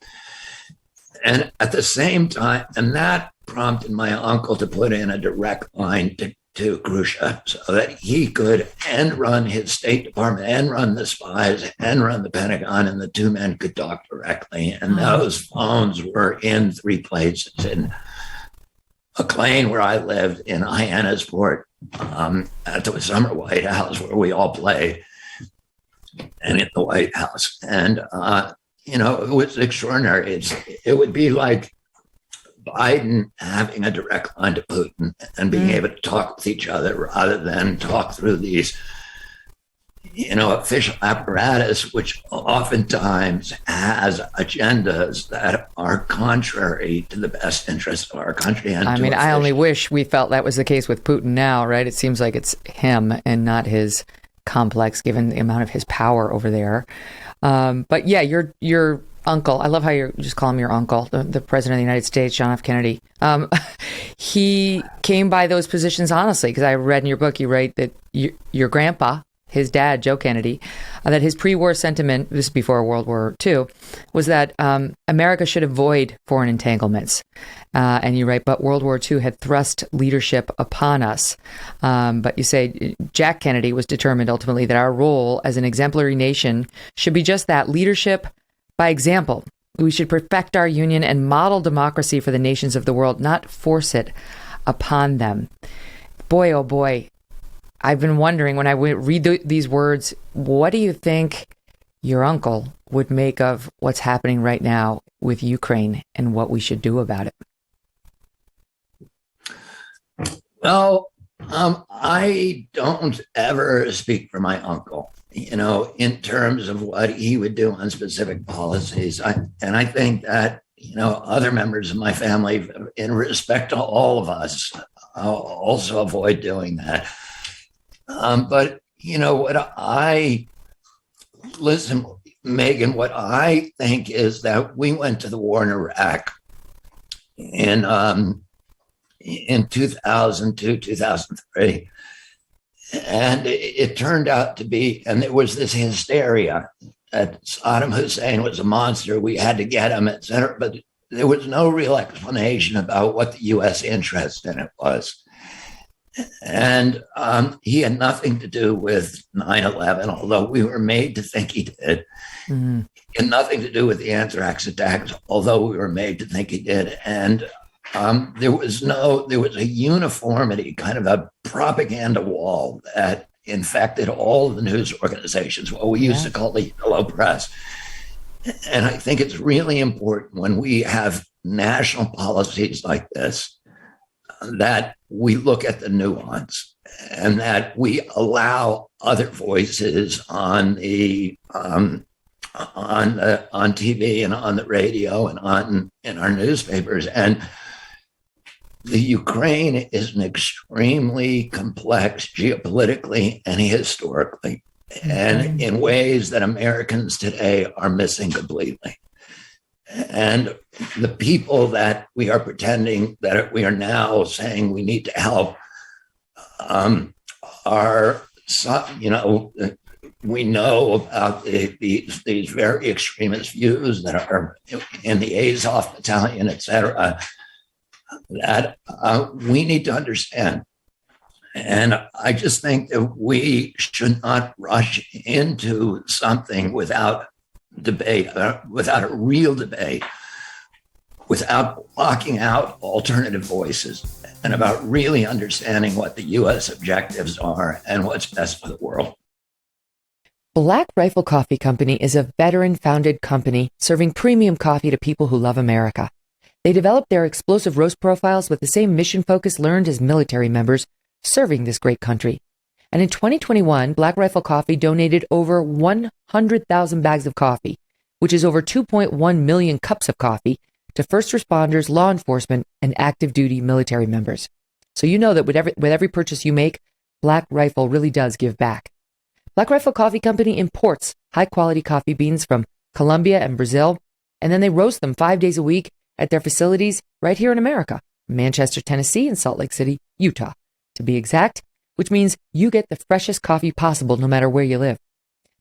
And at the same time, and that prompted my uncle to put in a direct line to Khrushchev so that he could run his State Department and run the spies and run the Pentagon, and the two men could talk directly. And those phones were in 3 places: in McLean, where I lived, in Hyannisport, at the Summer White House where we all played, and in the White House. And it was extraordinary. It would be like Biden having a direct line to Putin and being able to talk with each other rather than talk through these, official apparatus, which oftentimes has agendas that are contrary to the best interest of our country. And I only wish we felt that was the case with Putin now, right? It seems like it's him and not his complex, given the amount of his power over there. But yeah, your uncle, I love how you just call him your uncle, the president of the United States, John F. Kennedy. He came by those positions honestly, because I read in your book, you write that your grandpa, his dad, Joe Kennedy, that his pre-war sentiment, this is before World War II, was that America should avoid foreign entanglements. And you write, but World War II had thrust leadership upon us. But you say Jack Kennedy was determined ultimately that our role as an exemplary nation should be just that, leadership by example. We should perfect our union and model democracy for the nations of the world, not force it upon them. Boy, oh boy, I've been wondering when I read these words, what do you think your uncle would make of what's happening right now with Ukraine and what we should do about it? Well, I don't ever speak for my uncle, in terms of what he would do on specific policies. I think that, other members of my family, in respect to all of us, also avoid doing that. But Megyn, what I think is that we went to the war in Iraq in 2002, 2003. And it turned out to be, and there was this hysteria that Saddam Hussein was a monster, we had to get him, et cetera. But there was no real explanation about what the U.S. interest in it was. And he had nothing to do with 9/11, although we were made to think he did. Mm-hmm. He had nothing to do with the anthrax attacks, although we were made to think he did. And there was a uniformity, kind of a propaganda wall that infected all of the news organizations, what we used to call the yellow press. And I think it's really important when we have national policies like this that we look at the nuance and that we allow other voices on the on TV and on the radio and in our newspapers. And the Ukraine is an extremely complex geopolitically and historically, and in ways that Americans today are missing completely. And the people that we are pretending that we are now saying we need to help are, we know about these very extremist views that are in the Azov battalion, et cetera, that we need to understand. And I just think that we should not rush into something without debate, without a real debate, without blocking out alternative voices, and about really understanding what the U.S. objectives are and what's best for the world. Black Rifle Coffee Company is a veteran-founded company serving premium coffee to people who love America. They developed their explosive roast profiles with the same mission focus learned as military members serving this great country. And in 2021, Black Rifle Coffee donated over 100,000 bags of coffee, which is over 2.1 million cups of coffee, to first responders, law enforcement, and active duty military members. So you know that with every purchase you make, Black Rifle really does give back. Black Rifle Coffee Company imports high-quality coffee beans from Colombia and Brazil, and then they roast them 5 days a week at their facilities right here in America, Manchester, Tennessee, and Salt Lake City, Utah, to be exact, which means you get the freshest coffee possible no matter where you live.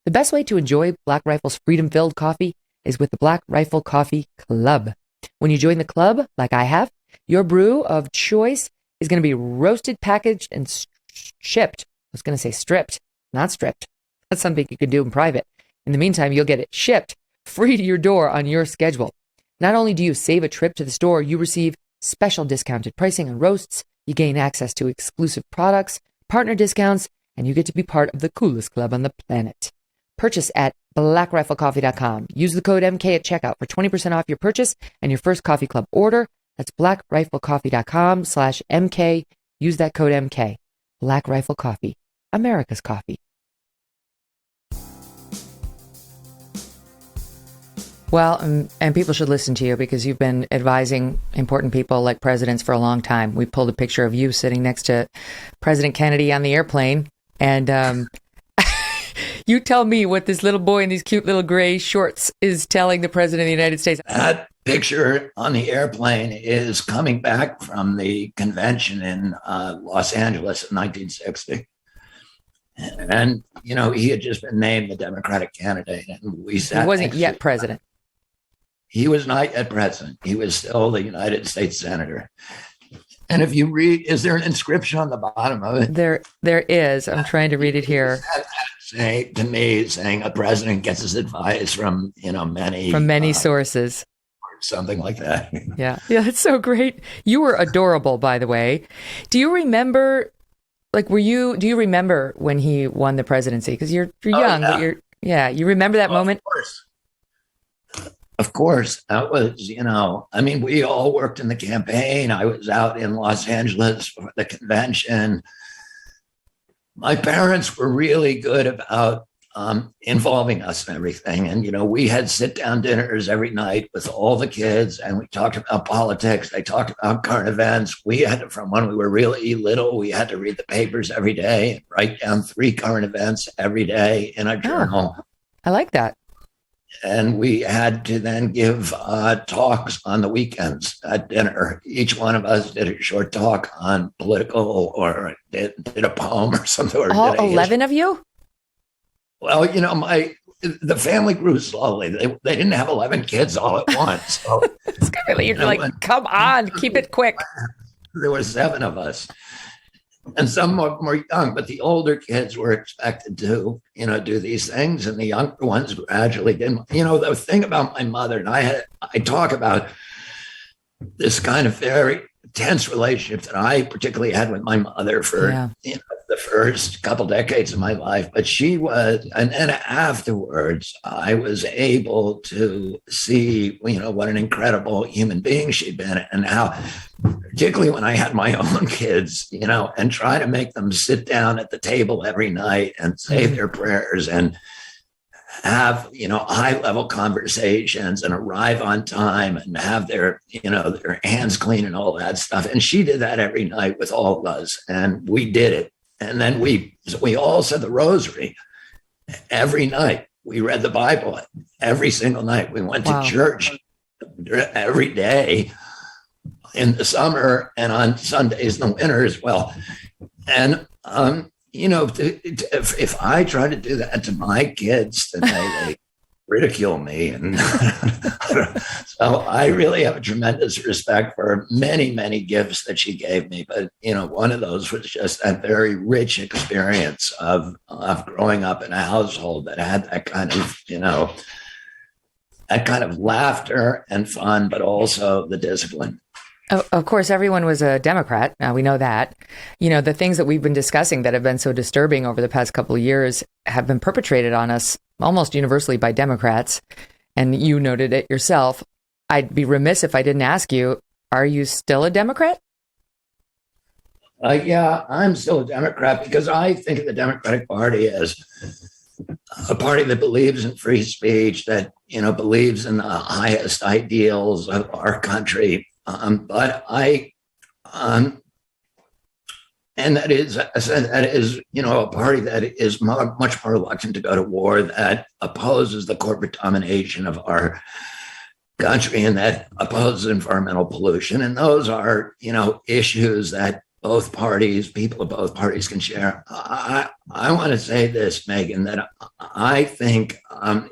The best way to enjoy Black Rifle's freedom-filled coffee is with the Black Rifle Coffee Club. When you join the club, like I have, your brew of choice is going to be roasted, packaged, and shipped. I was going to say stripped, not stripped. That's something you can do in private. In the meantime, you'll get it shipped free to your door on your schedule. Not only do you save a trip to the store, you receive special discounted pricing on roasts, you gain access to exclusive products, partner discounts, and you get to be part of the coolest club on the planet. Purchase at blackriflecoffee.com. Use the code MK at checkout for 20% off your purchase and your first coffee club order. That's blackriflecoffee.com/MK. Use that code MK. Black Rifle Coffee, America's coffee. Well, and people should listen to you because you've been advising important people like presidents for a long time. We pulled a picture of you sitting next to President Kennedy on the airplane. And you tell me what this little boy in these cute little gray shorts is telling the president of the United States. That picture on the airplane is coming back from the convention in Los Angeles in 1960. And, he had just been named the Democratic candidate. And we sat. He wasn't yet president. He was not yet president. He was still the United States senator. And if you read, is there an inscription on the bottom of it? There is. I'm trying to read it here. Saying a president gets his advice from many sources, or something like that. Yeah, that's so great. You were adorable, by the way. Do you remember? Do you remember when he won the presidency? Because you're young, but you remember that moment? Of course, that was, we all worked in the campaign. I was out in Los Angeles for the convention. My parents were really good about involving us in everything. And, we had sit-down dinners every night with all the kids, and we talked about politics. They talked about current events. From when we were really little, we had to read the papers every day and write down 3 current events every day in a journal. I like that. And we had to then give talks on the weekends at dinner. Each one of us did a short talk on political or did a poem or something. All 11 of you? Well, the family grew slowly. They didn't have 11 kids all at once. So, you're come on, keep it quick. There were 7 of us. And some more young, but the older kids were expected to, do these things, and the younger ones gradually didn't. The thing about my mother, and I talk about this kind of very tense relationship that I particularly had with my mother for the first couple decades of my life. But she was, and then afterwards, I was able to see, what an incredible human being she'd been, and how, particularly when I had my own kids, and try to make them sit down at the table every night and say their prayers and have, high level conversations and arrive on time and have their hands clean and all that stuff. And she did that every night with all of us, and we did it. And then we all said the rosary every night. We read the Bible every single night. We went to church every day in the summer and on Sundays in the winter as well. And, if I try to do that to my kids, then they ridicule me. And so I really have a tremendous respect for many, many gifts that she gave me. But, one of those was just that very rich experience of growing up in a household that had that kind of laughter and fun, but also the discipline. Of course, everyone was a Democrat. Now we know that. The things that we've been discussing that have been so disturbing over the past couple of years have been perpetrated on us almost universally by Democrats. And you noted it yourself. I'd be remiss if I didn't ask you, are you still a Democrat? Yeah, I'm still a Democrat because I think of the Democratic Party as a party that believes in free speech, that, believes in the highest ideals of our country. And that is, a party that is much more reluctant to go to war, that opposes the corporate domination of our country, and that opposes environmental pollution. And those are, issues that people of both parties can share. I want to say this, Megyn, that I think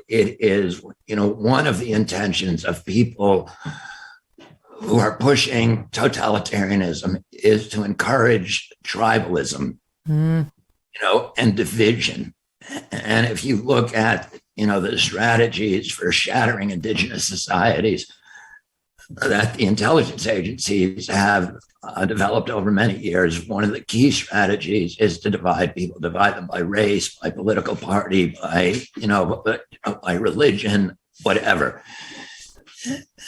it is, one of the intentions of people who are pushing totalitarianism is to encourage tribalism, and division. And if you look at, the strategies for shattering indigenous societies, that the intelligence agencies have developed over many years. One of the key strategies is to divide people, divide them by race, by political party, by religion, whatever.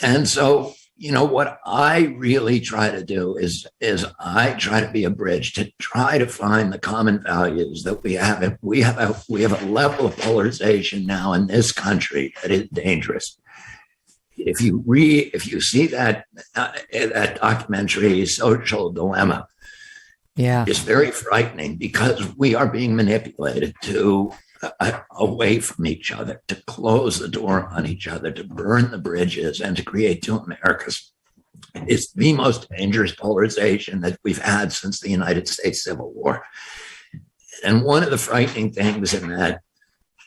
And so, what I really try to do is I try to be a bridge to try to find the common values that we have. We have a level of polarization now in this country that is dangerous. If you see that documentary, Social Dilemma, Yeah. it's very frightening because we are being manipulated to away from each other, to close the door on each other, to burn the bridges, and to create two Americas. It's the most dangerous polarization that we've had since the United States Civil War. And one of the frightening things in that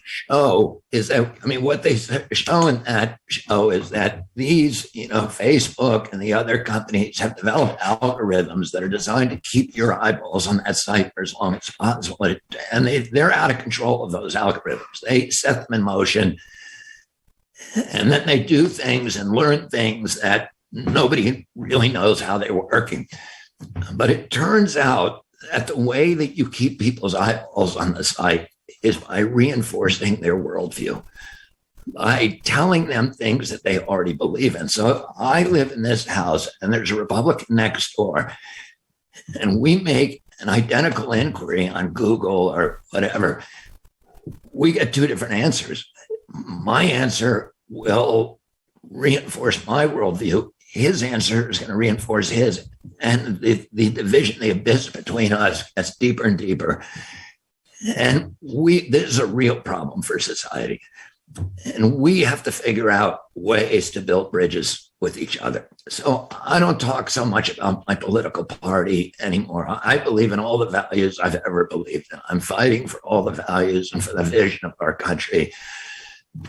show is that, what they show in that show is that these, Facebook and the other companies have developed algorithms that are designed to keep your eyeballs on that site for as long as possible. And they're out of control of those algorithms. They set them in motion, and then they do things and learn things that nobody really knows how they're working. But it turns out that the way that you keep people's eyeballs on the site is by reinforcing their worldview, by telling them things that they already believe in. So if I live in this house and there's a Republican next door, and we make an identical inquiry on Google or whatever, we get two different answers. My answer will reinforce my worldview. His answer is going to reinforce his. And the division, the abyss between us gets deeper and deeper. And this is a real problem for society. And we have to figure out ways to build bridges with each other. So I don't talk so much about my political party anymore. I believe in all the values I've ever believed in. I'm fighting for all the values and for the vision of our country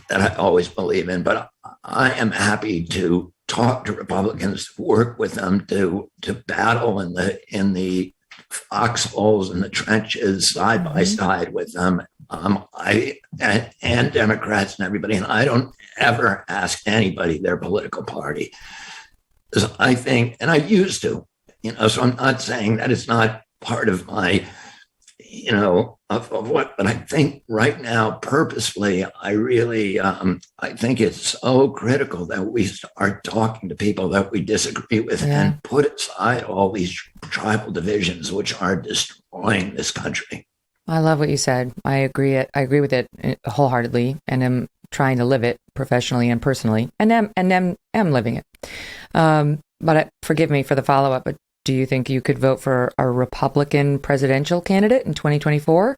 that I always believe in. But I am happy to talk to Republicans, work with them to battle in the foxholes and the trenches side by side with them. And Democrats and everybody. And I don't ever ask anybody their political party. Because I think, and I used to, so I'm not saying that it's not part of my, of what, but I think right now, purposefully, I really, I think it's so critical that we start talking to people that we disagree with and put aside all these tribal divisions, which are destroying this country. I love what you said. I agree with it wholeheartedly, and am trying to live it professionally and personally, and am living it. But forgive me for the follow-up, but do you think you could vote for a Republican presidential candidate in 2024?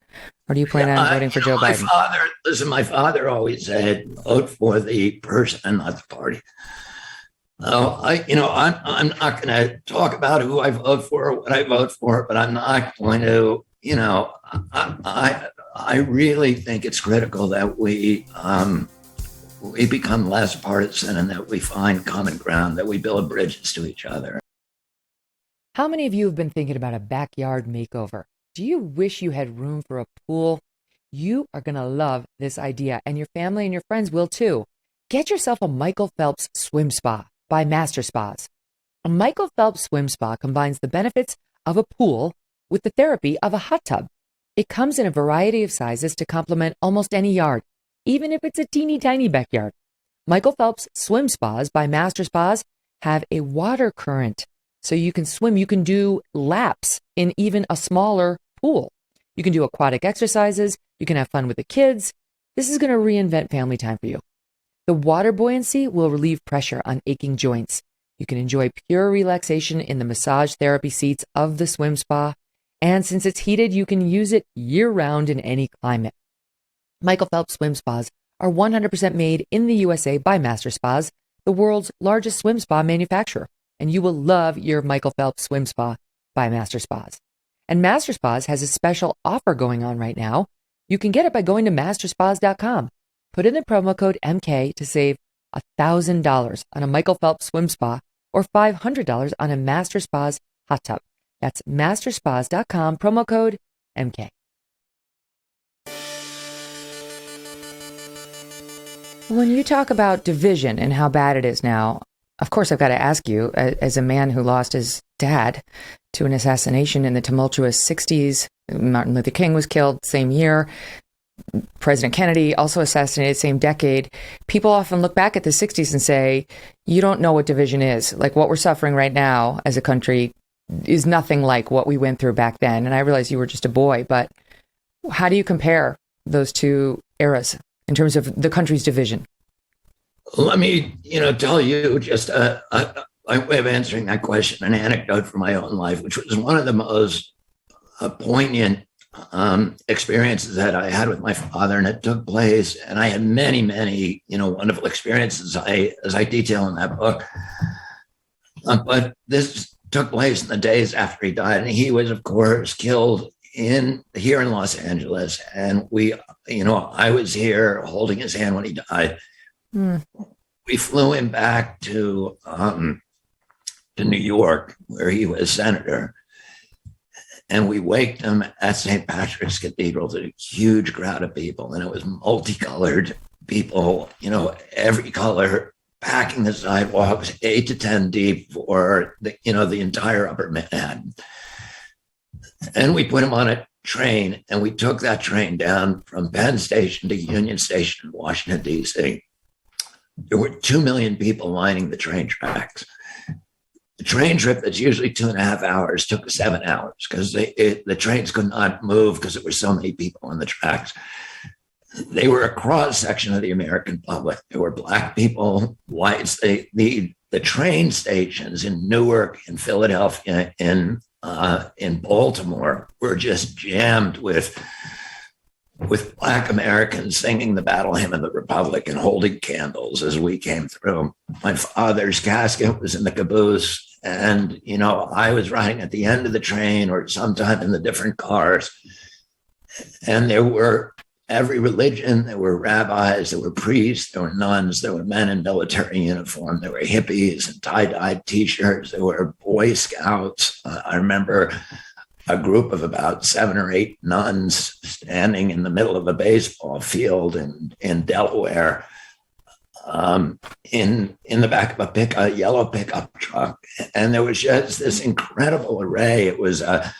Or do you plan on voting for Joe Biden? My father always said, vote for the person and not the party. I'm not going to talk about who I vote for or what I vote for, but I'm not going to, I really think it's critical that we become less partisan and that we find common ground, that we build bridges to each other. How many of you have been thinking about a backyard makeover? Do you wish you had room for a pool? You are going to love this idea, and your family and your friends will too. Get yourself a Michael Phelps Swim Spa by Master Spas. A Michael Phelps Swim Spa combines the benefits of a pool with the therapy of a hot tub. It comes in a variety of sizes to complement almost any yard, even if it's a teeny tiny backyard. Michael Phelps Swim Spas by Master Spas have a water current, so you can swim. You can do laps in even a smaller pool. You can do aquatic exercises. You can have fun with the kids. This is going to reinvent family time for you. The water buoyancy will relieve pressure on aching joints. You can enjoy pure relaxation in the massage therapy seats of the swim spa. And since it's heated, you can use it year-round in any climate. Michael Phelps Swim Spas are 100% made in the USA by Master Spas, the world's largest swim spa manufacturer. And you will love your Michael Phelps Swim Spa by Master Spas. And Master Spas has a special offer going on right now. You can get it by going to masterspas.com. Put in the promo code MK to save $1,000 on a Michael Phelps Swim Spa or $500 on a Master Spas hot tub. That's masterspas.com, promo code MK. When you talk about division and how bad it is now, of course, I've got to ask you, as a man who lost his dad to an assassination in the tumultuous 60s, Martin Luther King was killed same year, President Kennedy also assassinated same decade. People often look back at the 60s and say, you don't know what division is. Like, what we're suffering right now as a country is nothing like what we went through back then. And I realize you were just a boy, but how do you compare those two eras in terms of the country's division? Let me, tell you just a way of answering that question, an anecdote from my own life, which was one of the most poignant experiences that I had with my father, and it took place. And I had many, many, wonderful experiences as I detail in that book. But this took place in the days after he died, and he was, of course, killed here in Los Angeles. And I was here holding his hand when he died. We flew him back to New York, where he was senator, and we waked him at St. Patrick's Cathedral to a huge crowd of people, and it was multicolored people, every color, packing the sidewalks 8 to 10 deep for the entire Upper Manhattan. And we put him on a train, and we took that train down from Penn Station to Union Station in Washington, D.C. There were 2 million people lining the train tracks. The train trip that's usually 2.5 hours took 7 hours because the trains could not move because there were so many people on the tracks. They were a cross section of the American public. There were Black people, whites. The train stations in Newark, in Philadelphia, in Baltimore were just jammed with Black Americans singing the battle hymn of the Republic and holding candles as we came through. My father's casket was in the caboose, and, I was riding at the end of the train or sometime in the different cars. And there were every religion. There were rabbis, there were priests, there were nuns, there were men in military uniform, there were hippies and tie-dyed T-shirts, there were Boy Scouts. I remember a group of about 7 or 8 nuns standing in the middle of a baseball field in Delaware, in the back of a yellow pickup truck. And there was just this incredible array. It was a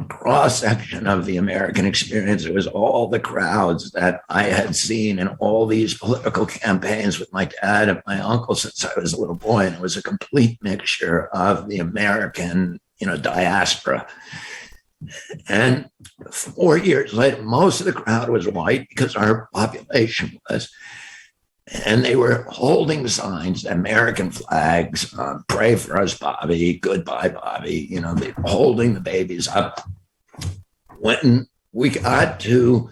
cross-section of the American experience. It was all the crowds that I had seen in all these political campaigns with my dad and my uncle since I was a little boy. And it was a complete mixture of the American, diaspora. And 4 years later, most of the crowd was white because our population was. And they were holding signs, American flags, pray for us, Bobby, goodbye, Bobby, they were holding the babies up. When we got to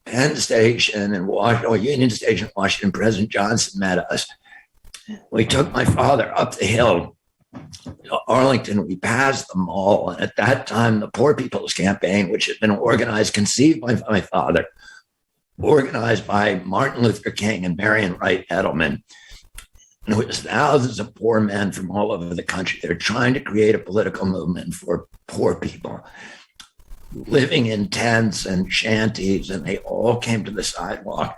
Penn Station and Union Station, Washington, President Johnson met us. We took my father up the hill to Arlington. We passed the mall. And at that time, the Poor People's Campaign, which had been conceived by my father, organized by Martin Luther King and Marion Wright Edelman. And it was thousands of poor men from all over the country. They're trying to create a political movement for poor people living in tents and shanties. And they all came to the sidewalk.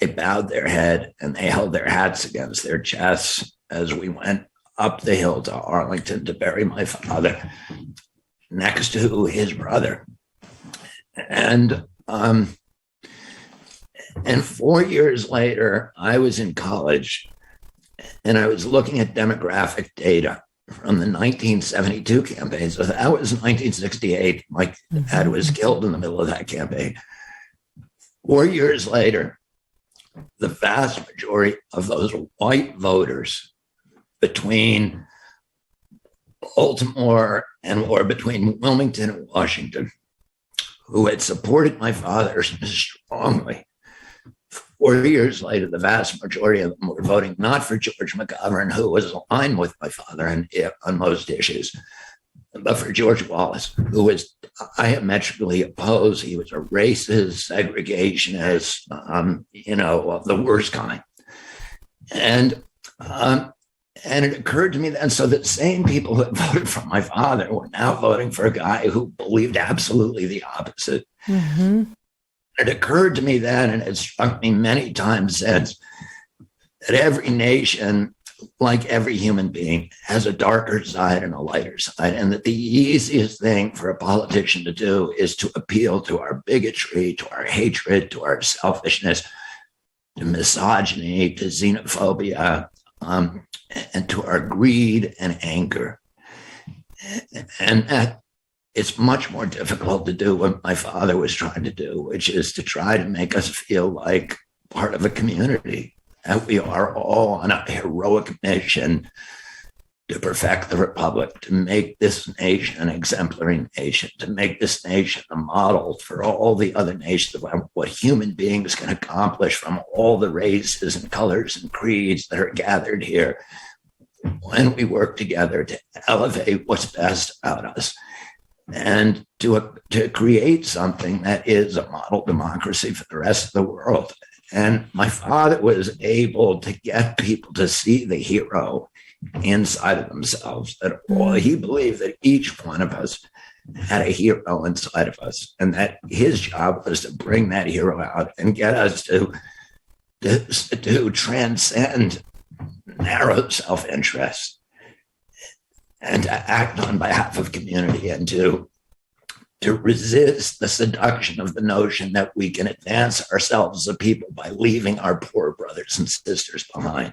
They bowed their head and they held their hats against their chests as we went up the hill to Arlington to bury my father next to his brother. And 4 years later, I was in college and I was looking at demographic data from the 1972 campaign. So that was 1968. My dad was killed in the middle of that campaign. 4 years later, the vast majority of those white voters between Baltimore or between Wilmington and Washington, who had supported my father strongly, 4 years later, the vast majority of them were voting not for George McGovern, who was aligned with my father on most issues, but for George Wallace, who was diametrically opposed. He was a racist, segregationist, of the worst kind. And it occurred to me then, so that same people that voted for my father were now voting for a guy who believed absolutely the opposite. Mm-hmm. It occurred to me then, and it struck me many times since, that every nation like every human being, has a darker side and a lighter side, and that the easiest thing for a politician to do is to appeal to our bigotry, to our hatred, to our selfishness, to misogyny, to xenophobia, and to our greed and anger. And it's much more difficult to do what my father was trying to do, which is to try to make us feel like part of a community. And we are all on a heroic mission to perfect the republic, to make this nation an exemplary nation, to make this nation a model for all the other nations of what human beings can accomplish from all the races and colors and creeds that are gathered here when we work together to elevate what's best about us and to create something that is a model democracy for the rest of the world. And my father was able to get people to see the hero inside of themselves, that he believed that each one of us had a hero inside of us, and that his job was to bring that hero out and get us to transcend narrow self-interest and to act on behalf of community, and to resist the seduction of the notion that we can advance ourselves as a people by leaving our poor brothers and sisters behind.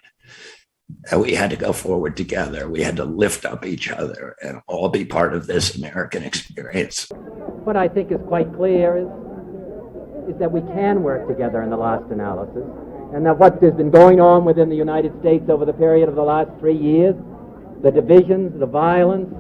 That we had to go forward together. We had to lift up each other and all be part of this American experience. What I think is quite clear is that we can work together in the last analysis, and that what has been going on within the United States over the period of the last 3 years, the divisions, the violence,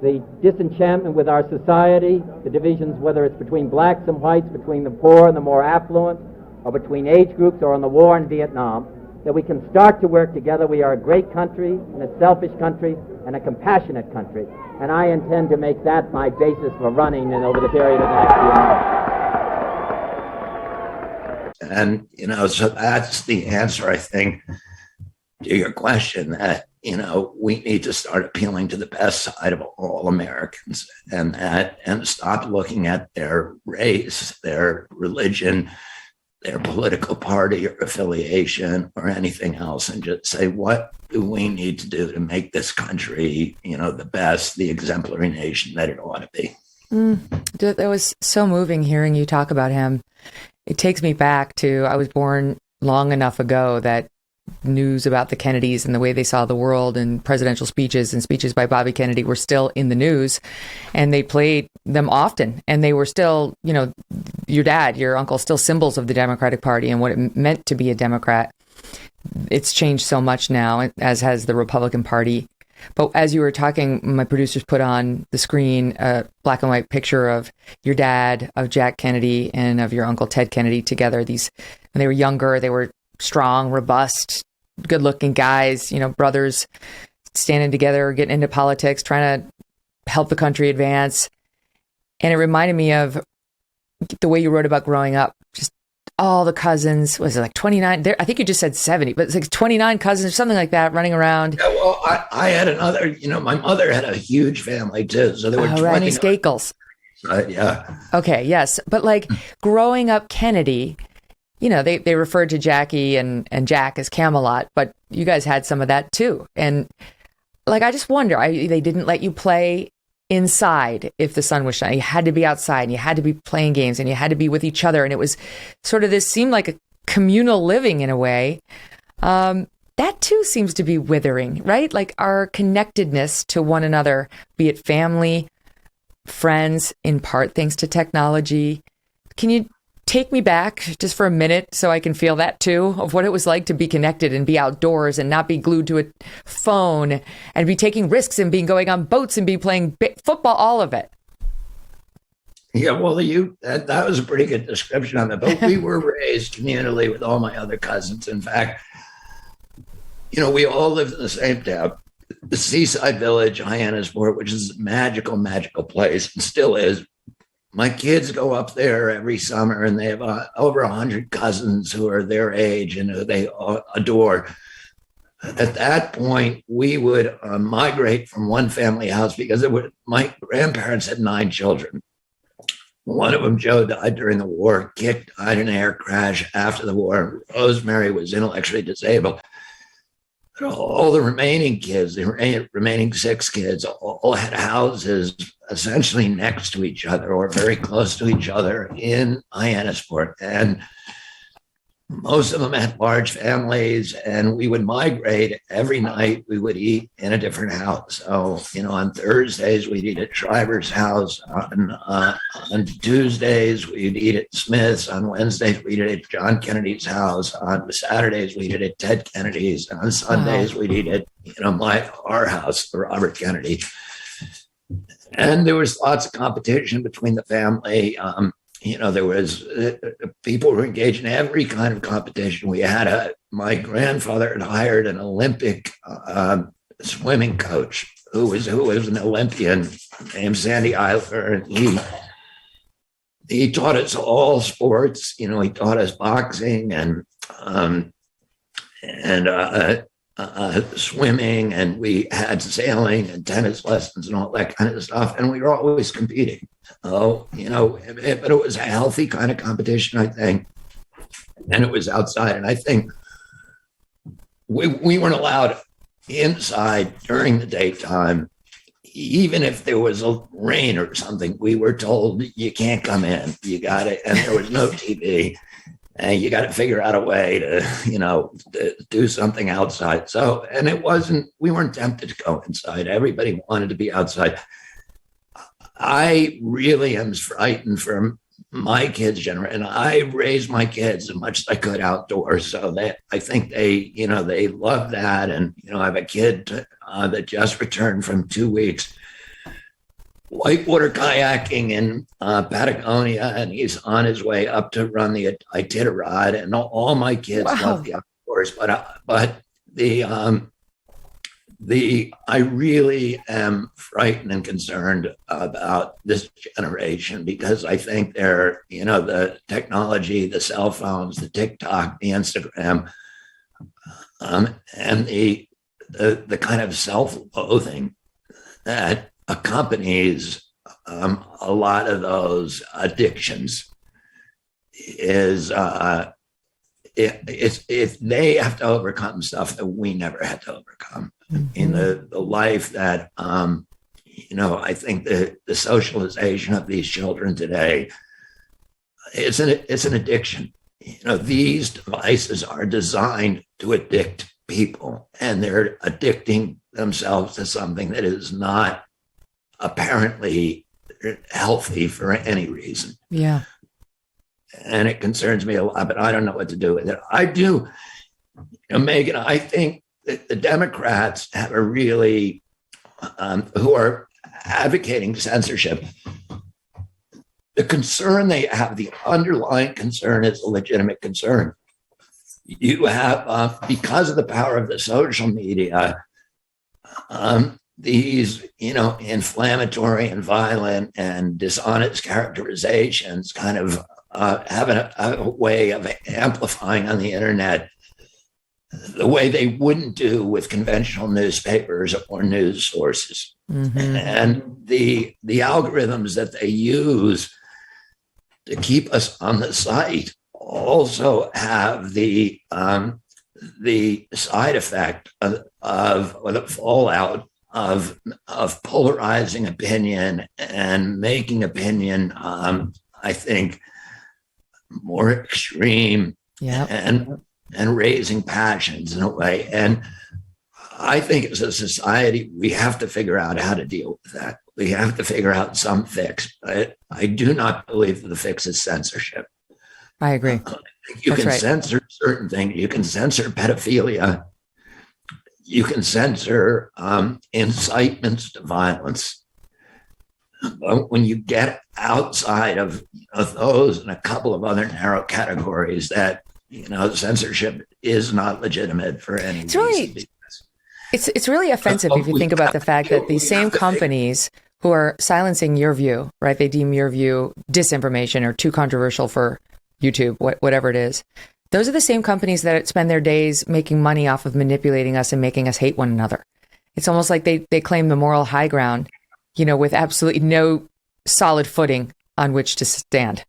the disenchantment with our society, the divisions, whether it's between blacks and whites, between the poor and the more affluent, or between age groups, or on the war in Vietnam, that we can start to work together. We are a great country, and a selfish country, and a compassionate country. And I intend to make that my basis for running over the period of the next few months. And, so that's the answer, I think, to your question, that, we need to start appealing to the best side of all Americans, and stop looking at their race, their religion, their political party or affiliation or anything else, and just say, what do we need to do to make this country, the best, the exemplary nation that it ought to be? That was so moving hearing you talk about him. It takes me back to, I was born long enough ago that news about the Kennedys and the way they saw the world, and presidential speeches and speeches by Bobby Kennedy were still in the news, and they played them often, and they were still, your dad, your uncle, still symbols of the Democratic Party and what it meant to be a Democrat. It's changed so much now, as has the Republican Party. But as you were talking, my producers put on the screen a black and white picture of your dad, of Jack Kennedy, and of your uncle Ted Kennedy together. When they were younger, they were strong, robust, good-looking guys, brothers standing together, getting into politics, trying to help the country advance. And it reminded me of the way you wrote about growing up, just all the cousins. Was it like 29? I think you just said 70, but it's like 29 cousins or something like that running around. Yeah, well, I had another, my mother had a huge family too. So there were 20 Skakels. Yeah. Okay, yes. But like growing up Kennedy, they referred to Jackie and Jack as Camelot, but you guys had some of that too. And like, I just wonder, they didn't let you play inside if the sun was shining. You had to be outside, and you had to be playing games, and you had to be with each other. And it was sort of seemed like a communal living in a way. That too seems to be withering, right? Like our connectedness to one another, be it family, friends, in part thanks to technology. Can you take me back just for a minute so I can feel that too, of what it was like to be connected and be outdoors and not be glued to a phone and be taking risks and going on boats and be playing football, all of it? Yeah, well, that was a pretty good description on that. But we were raised communally with all my other cousins. In fact, we all lived in the same town, the seaside village, Hyannisport, which is a magical, magical place, and still is. My kids go up there every summer, and they have over 100 cousins who are their age and who they adore. At that point, we would migrate from one family house because my grandparents had 9 children. One of them, Joe, died during the war. Kit died in an air crash after the war. Rosemary was intellectually disabled. But all the remaining kids, the remaining 6 kids, all had houses essentially next to each other or very close to each other in Hyannisport. And most of them had large families, and we would migrate every night. We would eat in a different house. So, on Thursdays, we'd eat at Shriver's house. On Tuesdays, we'd eat at Smith's. On Wednesdays, we'd eat at John Kennedy's house. On Saturdays, we'd eat at Ted Kennedy's. And on Sundays, we'd eat at, our house, Robert Kennedy. And there was lots of competition between the family. There was people were engaged in every kind of competition. We had my grandfather had hired an Olympic swimming coach who was an Olympian named Sandy Eiler, and he taught us all sports. He taught us boxing and swimming, and we had sailing and tennis lessons and all that kind of stuff. And we were always competing. But it was a healthy kind of competition, I think. And it was outside. And I think we weren't allowed inside during the daytime. Even if there was a rain or something, we were told you can't come in. You got it. And there was no TV. And you got to figure out a way to do something outside. So, and we weren't tempted to go inside. Everybody wanted to be outside. I really am frightened for my kids' generation. And I raised my kids as much as I could outdoors. So I think they love that. And, I have a kid that just returned from 2 weeks whitewater kayaking in Patagonia, and he's on his way up to run the Iditarod. And all my kids love the outdoors, but I really am frightened and concerned about this generation, because I think they're, the technology, the cell phones, the TikTok, the Instagram, and the kind of self-loathing that accompanies a lot of those addictions is if they have to overcome stuff that we never had to overcome. In the life that I think the socialization of these children today, it's an addiction. These devices are designed to addict people, and they're addicting themselves to something that is not apparently healthy for any reason. Yeah. And it concerns me a lot, but I don't know what to do with it. I do, Megyn, I think that the Democrats have a really, who are advocating censorship, the concern they have, the underlying concern is a legitimate concern. You have, because of the power of the social media, these, inflammatory and violent and dishonest characterizations kind of have a way of amplifying on the internet the way they wouldn't do with conventional newspapers or news sources. Mm-hmm. And the algorithms that they use to keep us on the site also have the side effect of or the fallout of polarizing opinion and making opinion, I think, more extreme. Yeah. And raising passions in a way. And I think as a society, we have to figure out how to deal with that. We have to figure out some fix. I do not believe that the fix is censorship. I agree. You can censor certain things. You can censor pedophilia. You can censor incitements to violence. But when you get outside of those and a couple of other narrow categories, that censorship is not legitimate for any reason. It's really offensive if you think about the fact that these same companies who are silencing your view, right? They deem your view disinformation or too controversial for YouTube, whatever it is. Those are the same companies that spend their days making money off of manipulating us and making us hate one another. It's almost like they claim the moral high ground, with absolutely no solid footing on which to stand.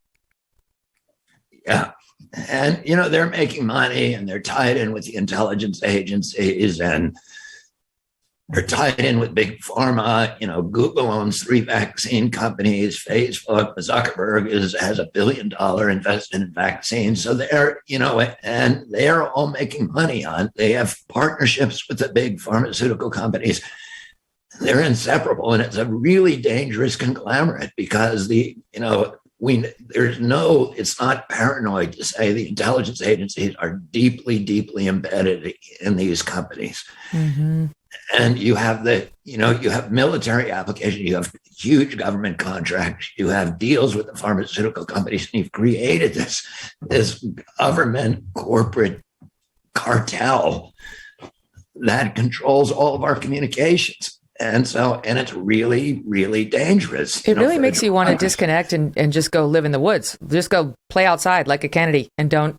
Yeah. And, they're making money and they're tied in with the intelligence agencies and they're tied in with big pharma. Google owns 3 vaccine companies. Facebook, Zuckerberg has $1 billion invested in vaccines. So they're, and they're all making money on. They have partnerships with the big pharmaceutical companies. They're inseparable, and it's a really dangerous conglomerate because it's not paranoid to say the intelligence agencies are deeply, deeply embedded in these companies. Mm-hmm. And you have you have military applications, you have huge government contracts, you have deals with the pharmaceutical companies, and you've created this government corporate cartel that controls all of our communications. And it's really, really dangerous. It really makes you want to disconnect and just go live in the woods. Just go play outside like a Kennedy and don't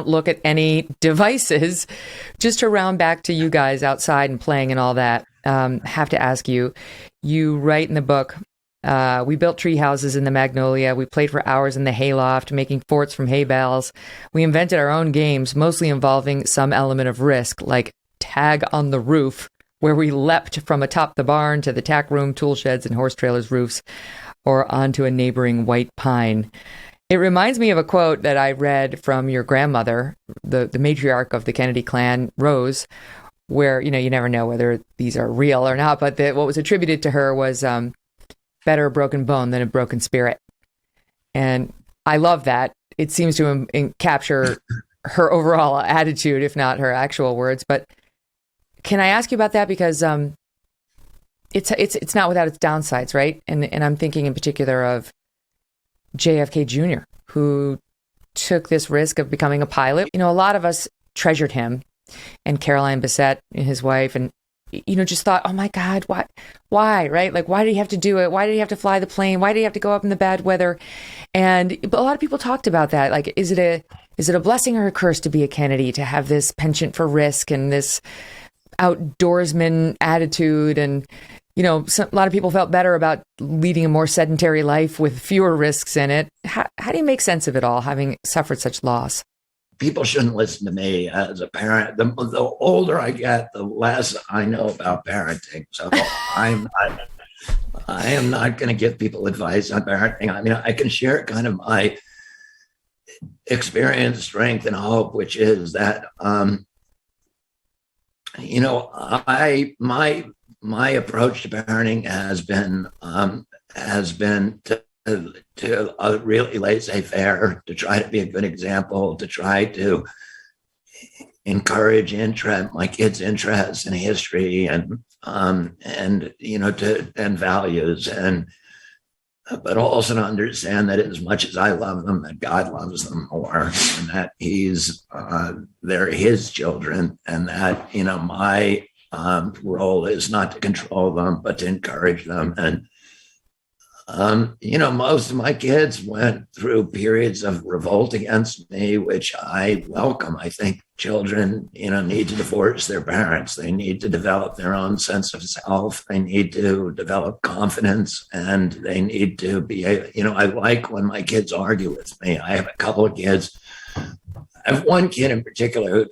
look at any devices. Just to round back to you guys outside and playing and all that, have to ask you write in the book, we built tree houses in the Magnolia. We played for hours in the hayloft, making forts from hay bales. We invented our own games, mostly involving some element of risk, like tag on the roof, where we leapt from atop the barn to the tack room, tool sheds, and horse trailers' roofs, or onto a neighboring white pine. It reminds me of a quote that I read from your grandmother, the matriarch of the Kennedy clan, Rose, where, you never know whether these are real or not, but what was attributed to her was better a broken bone than a broken spirit. And I love that. It seems to capture her overall attitude, if not her actual words. But can I ask you about that? Because it's not without its downsides, right? And I'm thinking in particular of JFK Jr., who took this risk of becoming a pilot. A lot of us treasured him, and Caroline Bessette, his wife, and just thought, oh my God, why, right? Like, why did he have to do it? Why did he have to fly the plane? Why did he have to go up in the bad weather? But a lot of people talked about that. Like, is it a blessing or a curse to be a Kennedy, to have this penchant for risk and this outdoorsman attitude? And, a lot of people felt better about leading a more sedentary life with fewer risks in it. How do you make sense of it all, having suffered such loss? People shouldn't listen to me as a parent. The older I get, the less I know about parenting. So I am not going to give people advice on parenting. I mean, I can share kind of my experience, strength, and hope, which is that, my approach to parenting has been to really laissez-faire, to try to be a good example, to try to encourage my kids' interest in history and values, but also to understand that as much as I love them, that God loves them more, and that they're His children, and that my role is not to control them, but to encourage them. And most of my kids went through periods of revolt against me, which I welcome. I think children, need to divorce their parents. They need to develop their own sense of self. They need to develop confidence, and they need to be, I like when my kids argue with me. I have a couple of kids. I have one kid in particular who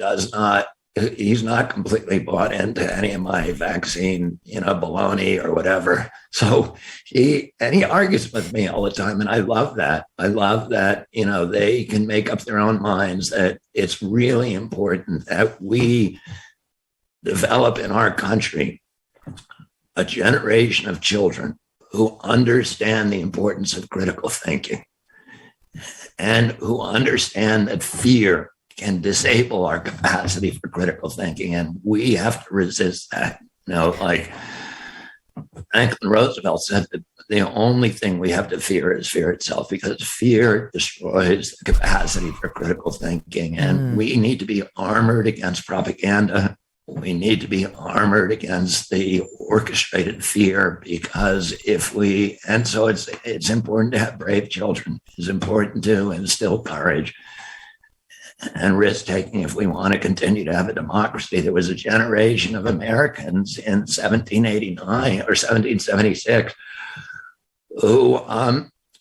he's not completely bought into any of my vaccine, baloney or whatever. So he argues with me all the time. And I love that. I love that, they can make up their own minds, that it's really important that we develop in our country a generation of children who understand the importance of critical thinking and who understand that fear can disable our capacity for critical thinking, and we have to resist that. Like Franklin Roosevelt said, that the only thing we have to fear is fear itself, because fear destroys the capacity for critical thinking. And we need to be armored against propaganda. We need to be armored against the orchestrated fear, because so it's important to have brave children. It's important to instill courage and risk-taking if we want to continue to have a democracy. There was a generation of Americans in 1789 or 1776 who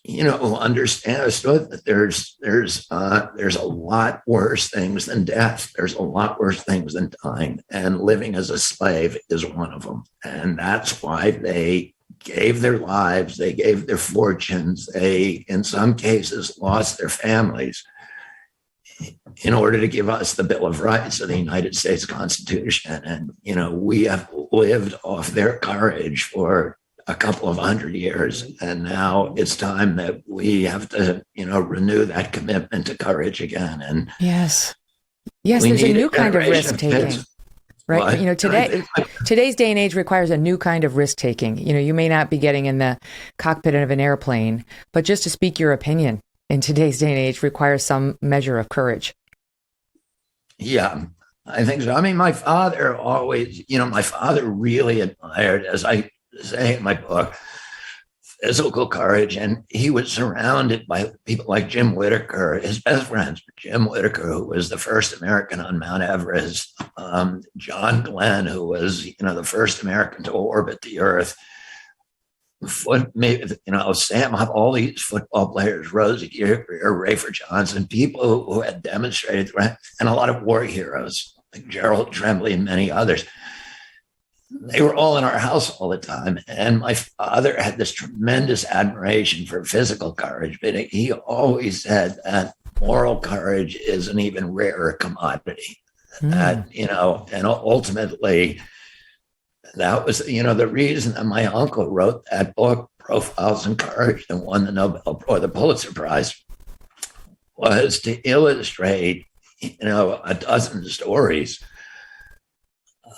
understood that there's a lot worse things than death. There's a lot worse things than dying, and living as a slave is one of them. And that's why they gave their lives, they gave their fortunes, they, in some cases, lost their families in order to give us the Bill of Rights of the United States Constitution. And, we have lived off their courage for a couple of 100 years. And now it's time that we have to, renew that commitment to courage again. And yes, there's a new kind of risk taking. Right. Today's day and age requires a new kind of risk taking. You may not be getting in the cockpit of an airplane, but just to speak your opinion in today's day and age requires some measure of courage. Yeah, I think so. I mean, my father always, my father really admired, as I say in my book, physical courage. And he was surrounded by people like Jim Whittaker. His best friends were Jim Whittaker, who was the first American on Mount Everest, John Glenn, who was, the first American to orbit the Earth. Sam, all these football players, Rosie Greer, Rayford Johnson, people who had demonstrated, and a lot of war heroes like Gerald Tremblay and many others. They were all in our house all the time. And my father had this tremendous admiration for physical courage, but he always said that moral courage is an even rarer commodity. That, and ultimately, that was, the reason that my uncle wrote that book, Profiles in Courage, and won the Nobel or the Pulitzer Prize, was to illustrate, a dozen stories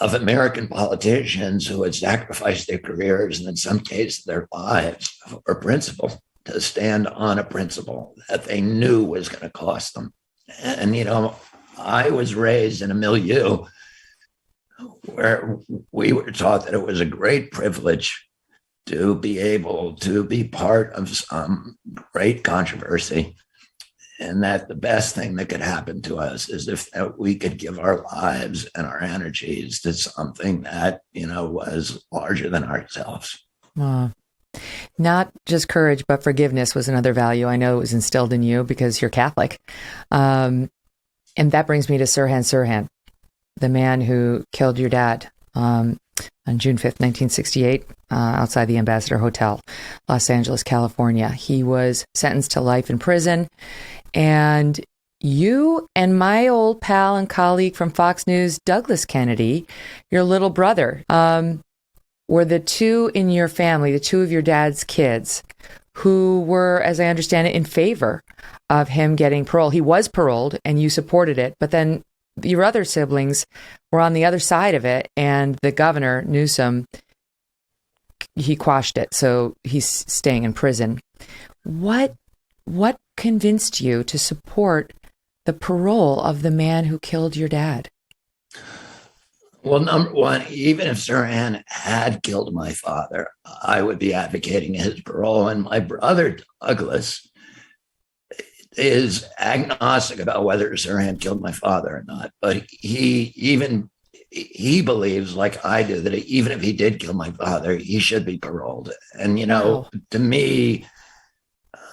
of American politicians who had sacrificed their careers and in some cases their lives for principle, to stand on a principle that they knew was going to cost them. And, I was raised in a milieu where we were taught that it was a great privilege to be able to be part of some great controversy, and that the best thing that could happen to us is if we could give our lives and our energies to something that, was larger than ourselves. Not just courage, but forgiveness was another value I know was instilled in you because you're Catholic. And that brings me to Sirhan Sirhan, the man who killed your dad on June 5th, 1968, outside the Ambassador Hotel, Los Angeles, California. He was sentenced to life in prison. And you and my old pal and colleague from Fox News, Douglas Kennedy, your little brother, were the two in your family, the two of your dad's kids, who were, as I understand it, in favor of him getting parole. He was paroled and you supported it, but then your other siblings were on the other side of it, and the governor, Newsom, he quashed it, so he's staying in prison. What convinced you to support the parole of the man who killed your dad? Well, number one, even if Sirhan had killed my father, I would be advocating his parole. And my brother, Douglas, is agnostic about whether Sirhan killed my father or not. But he believes, like I do, that even if he did kill my father, he should be paroled. And, to me,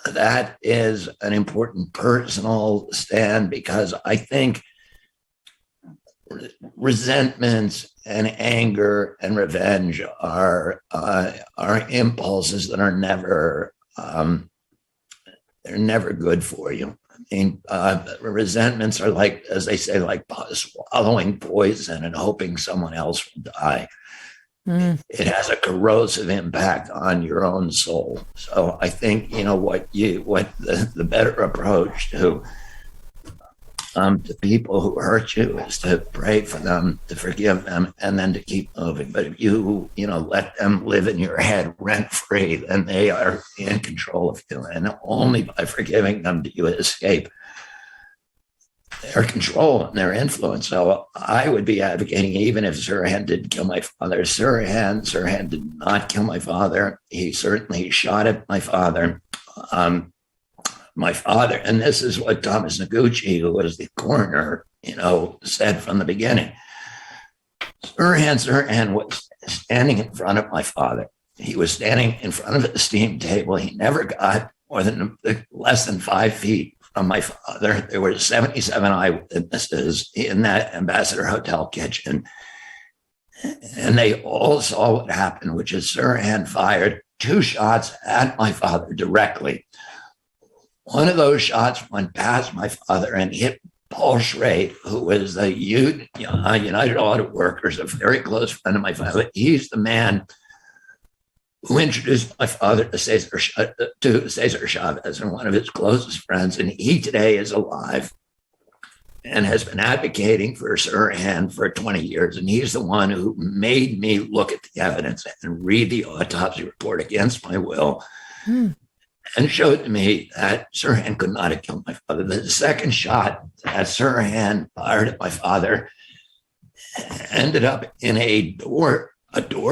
that is an important personal stand, because I think resentments and anger and revenge are impulses that are never they're never good for you. I mean, resentments are like, as they say, like swallowing poison and hoping someone else will die. It has a corrosive impact on your own soul. So I think, what the better approach to people who hurt you is to pray for them, to forgive them, and then to keep moving. But if you let them live in your head rent free, then they are in control of you. And only by forgiving them do you escape their control and their influence. So I would be advocating, even if Sirhan did kill my father, Sirhan did not kill my father. He certainly shot at my father. My father, and this is what Thomas Noguchi, who was the coroner, said from the beginning. Sirhan was standing in front of my father. He was standing in front of the steam table. He never got less than 5 feet from my father. There were 77 eyewitnesses in that Ambassador Hotel kitchen. And they all saw what happened, which is Sirhan fired 2 shots at my father directly. One of those shots went past my father and hit Paul Schrade, who was the United Auto Workers, a very close friend of my father. He's the man who introduced my father to Cesar Chavez, and one of his closest friends. And he today is alive and has been advocating for Sirhan for 20 years. And he's the one who made me look at the evidence and read the autopsy report against my will, and showed to me that Sirhan could not have killed my father. The second shot that Sirhan fired at my father ended up in a door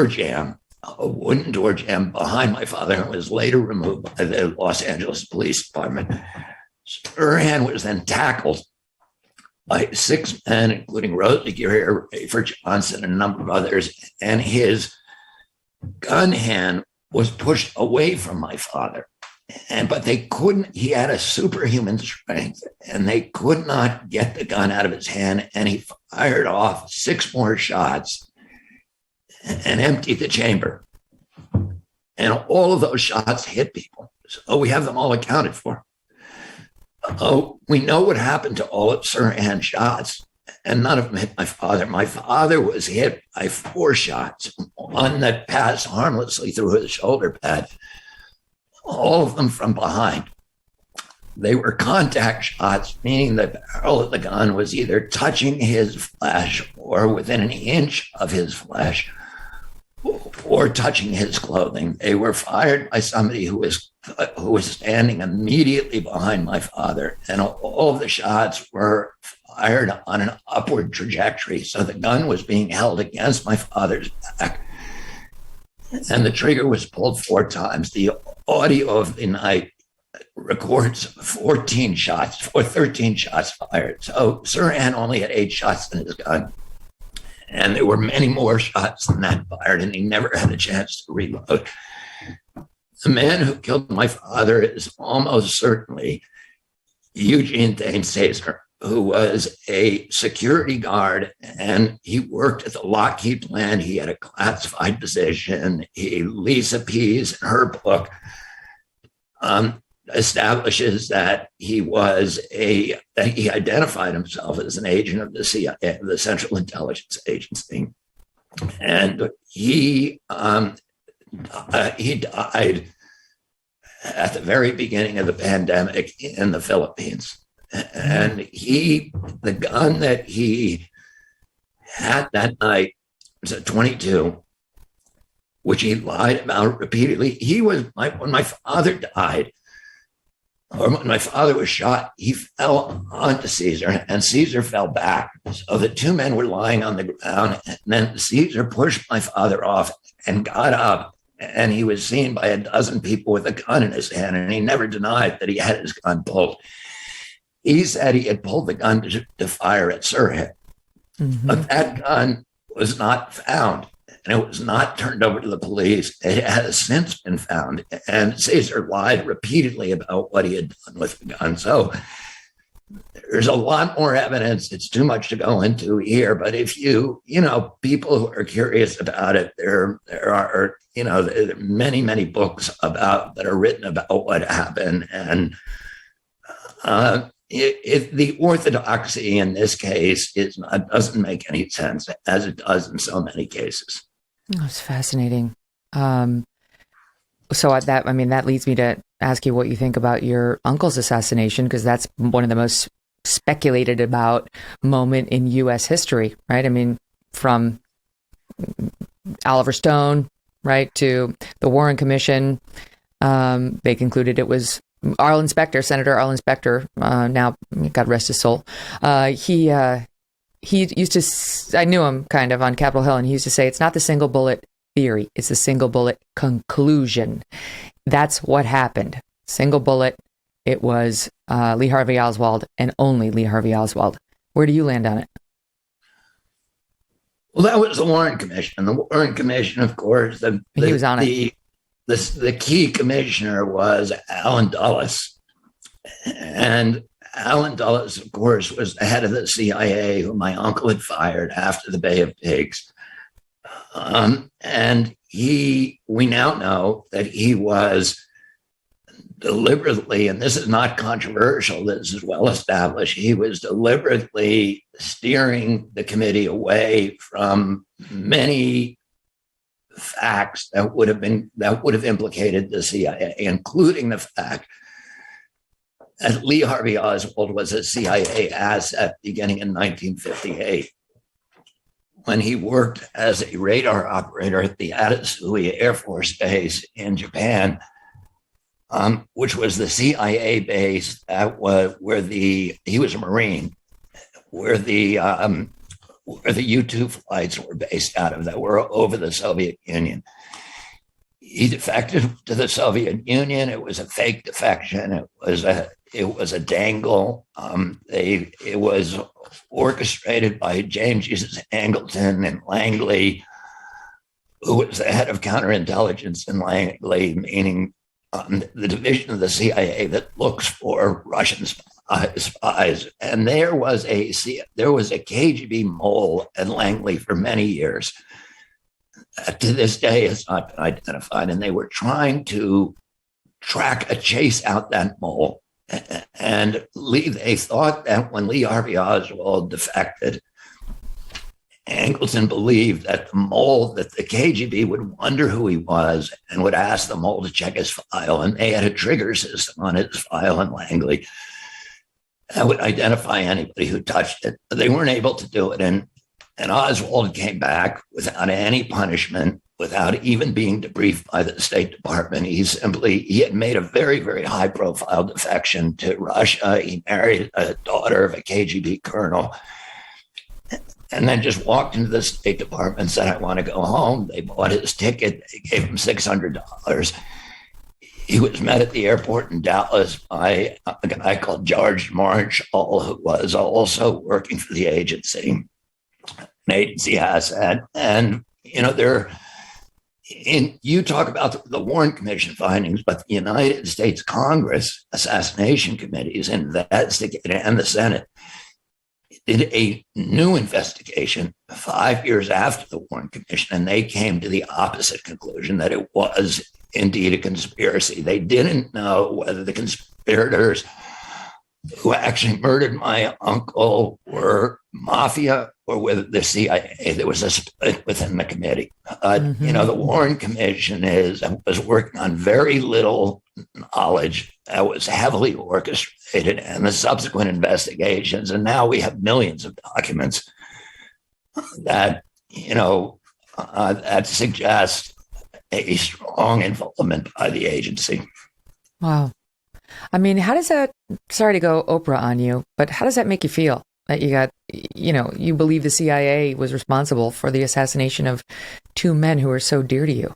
jam, a wooden door jam behind my father, and was later removed by the Los Angeles Police Department. Sirhan was then tackled by 6 men, including Rosie Gear, Rayford Johnson, and a number of others, and his gun hand was pushed away from my father. But they couldn't, he had a superhuman strength, and they could not get the gun out of his hand, and he fired off 6 more shots and emptied the chamber. And all of those shots hit people. So we have them all accounted for. We know what happened to all of Sirhan's shots, and none of them hit my father. My father was hit by 4 shots, one that passed harmlessly through his shoulder pad, all of them from behind. They were contact shots, meaning the barrel of the gun was either touching his flesh or within an inch of his flesh or touching his clothing. They were fired by somebody who was standing immediately behind my father, and all of the shots were fired on an upward trajectory. So the gun was being held against my father's back, and the trigger was pulled 4 times. The audio of the night records 14 shots or 13 shots fired. So Sirhan only had 8 shots in his gun, and there were many more shots than that fired, and he never had a chance to reload. The man who killed my father is almost certainly Eugene Thames Cesar, who was a security guard, and he worked at the Lockheed plant. He had a classified position. Lisa Pease, in her book, establishes that he identified himself as an agent of the CIA, the Central Intelligence Agency, and he died at the very beginning of the pandemic in the Philippines. And the gun that he had that night was a .22, which he lied about repeatedly. When my father died, or when my father was shot, he fell onto Cesar, and Cesar fell back. So the 2 men were lying on the ground, and then Cesar pushed my father off and got up, and he was seen by a dozen people with a gun in his hand, and he never denied that he had his gun pulled. He said he had pulled the gun to fire at Sirhan, but that gun was not found, and it was not turned over to the police. It has since been found, and Cesar lied repeatedly about what he had done with the gun. So there's a lot more evidence. It's too much to go into here, but if people who are curious about it, there are many, many books that are written about what happened, and the orthodoxy in this case doesn't make any sense, as it does in so many cases. That's fascinating. So that leads me to ask you what you think about your uncle's assassination, because that's one of the most speculated about moment in U.S. history, right? I mean, from Oliver Stone, right, to the Warren Commission, they concluded it was Senator Arlen Specter, now God rest his soul. He used to, I knew him kind of on Capitol Hill, and he used to say, it's not the single bullet theory, it's the single bullet conclusion. That's what happened. Single bullet. It was Lee Harvey Oswald, and only Lee Harvey Oswald. Where do you land on it? Well, that was the Warren Commission. The Warren Commission, of course, he was on it. the key commissioner was Allen Dulles. And Allen Dulles, of course, was the head of the CIA, who my uncle had fired after the Bay of Pigs. And we now know that he was deliberately, and this is not controversial, this is well established, he was deliberately steering the committee away from many facts that would have implicated the CIA, including the fact that Lee Harvey Oswald was a CIA asset beginning in 1958 when he worked as a radar operator at the Atasui Air Force Base in Japan, which was the CIA base that was he was a Marine, where the U-2 flights were based out of, that were over the Soviet Union. He defected to the Soviet Union. It was a fake defection. It was a dangle. It was orchestrated by James Jesus Angleton and Langley, who was the head of counterintelligence in Langley, meaning the division of the CIA that looks for Russian spies. And there was a KGB mole at Langley for many years. To this day, it's not been identified, and they were trying to track a chase out that mole. And they thought that when Lee Harvey Oswald defected, Angleton believed that the mole, that the KGB would wonder who he was and would ask the mole to check his file. And they had a trigger system on his file in Langley that would identify anybody who touched it. But they weren't able to do it. And Oswald came back without any punishment, without even being debriefed by the State Department. He had made a very, very high profile defection to Russia. He married a daughter of a KGB colonel, and then just walked into the State Department and said, I want to go home. They bought his ticket. They gave him $600. He was met at the airport in Dallas by a guy called George Marshall, who was also working for the agency, an agency asset. And, you talk about the Warren Commission findings, but the United States Congress Assassination Committees investigated, and the Senate did a new investigation 5 years after the Warren Commission, and they came to the opposite conclusion, that it was indeed a conspiracy. They didn't know whether the conspirators who actually murdered my uncle were mafia or whether the CIA. There was a split within the committee. The Warren Commission was working on very little knowledge that was heavily orchestrated, and the subsequent investigations. And now we have millions of documents that, that suggest a strong involvement by the agency. Wow. I mean, how does that, sorry to go Oprah on you, but how does that make you feel that you got, you believe the CIA was responsible for the assassination of two men who are so dear to you?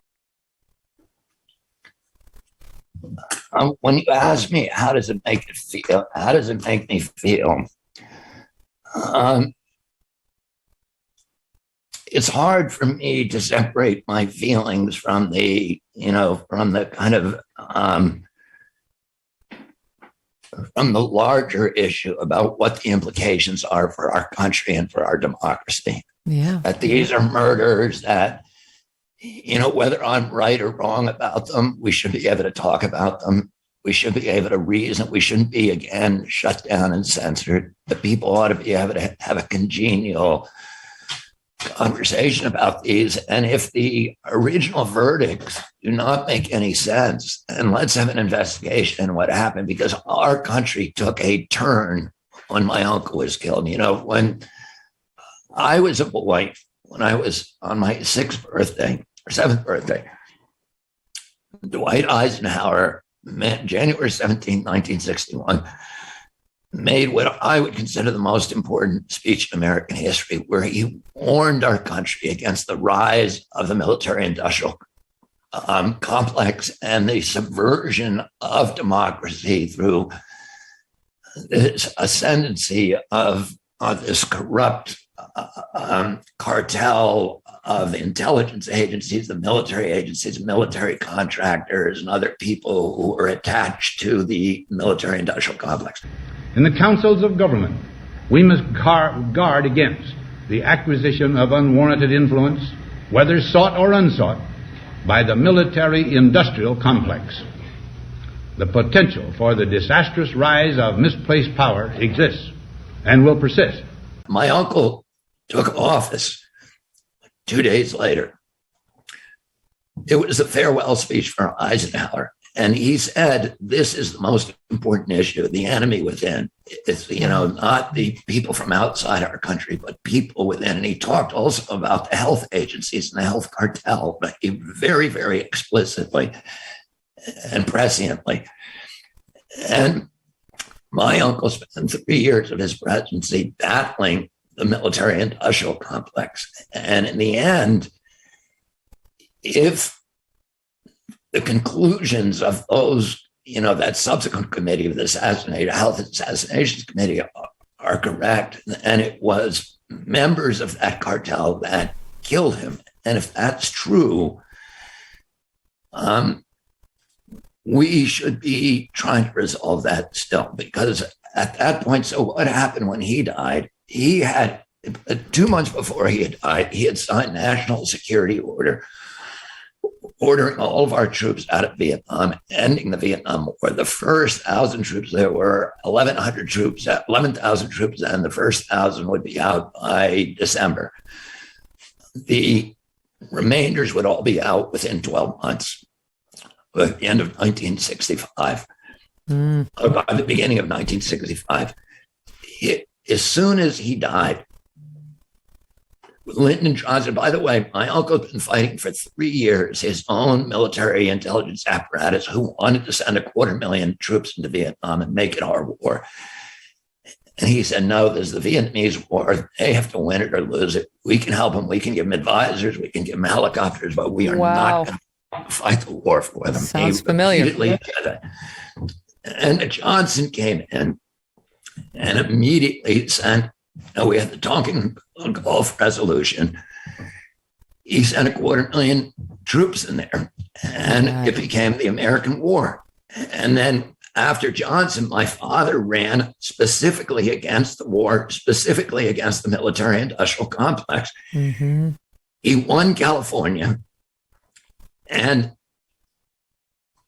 When you ask me, how does it make it feel? How does it make me feel? It's hard for me to separate my feelings from the kind of, from the larger issue about what the implications are for our country and for our democracy. Yeah. That these are murders that, whether I'm right or wrong about them, we should be able to talk about them. We should be able to reason. We shouldn't be, again, shut down and censored. But people ought to be able to have a congenial conversation about these. And if the original verdicts do not make any sense, then let's have an investigation in what happened, because our country took a turn when my uncle was killed. When I was a boy, when I was on my 7th birthday, Dwight Eisenhower, January 17, 1961, made what I would consider the most important speech in American history, where he warned our country against the rise of the military-industrial complex and the subversion of democracy through this ascendancy of this corrupt cartel of intelligence agencies, the military agencies, military contractors, and other people who were attached to the military-industrial complex. In the councils of government, we must guard against the acquisition of unwarranted influence, whether sought or unsought, by the military-industrial complex. The potential for the disastrous rise of misplaced power exists and will persist. My uncle took office 2 days later. It was a farewell speech for Eisenhower. And he said, this is the most important issue, the enemy within. It's, not the people from outside our country, but people within. And he talked also about the health agencies and the health cartel, but very, very explicitly and presciently. And my uncle spent 3 years of his presidency battling the military-industrial complex. And in the end, if the conclusions of those, that subsequent committee of the Health Assassination Committee are correct, and it was members of that cartel that killed him. And if that's true, we should be trying to resolve that still, because at that point, so what happened when he died? He had, 2 months before he had died, he had signed national security order ordering all of our troops out of Vietnam, ending the Vietnam War. The first 1,000 troops, there were 11,000 troops, and the first 1,000 would be out by December. The remainders would all be out within 12 months, at the end of 1965, or by the beginning of 1965. As soon as he died, Lyndon Johnson, by the way, my uncle's been fighting for 3 years, his own military intelligence apparatus, who wanted to send 250,000 troops into Vietnam and make it our war. And he said, no, there's the Vietnamese war. They have to win it or lose it. We can help them. We can give them advisors. We can give them helicopters, but we are not going to fight the war for them. Sounds familiar. And Johnson came in and immediately sent, we had the Tonkin Gulf Resolution. He sent 250,000 troops in there, and it became the American War. And then after Johnson, my father ran specifically against the war, specifically against the military-industrial complex. Mm-hmm. He won California, and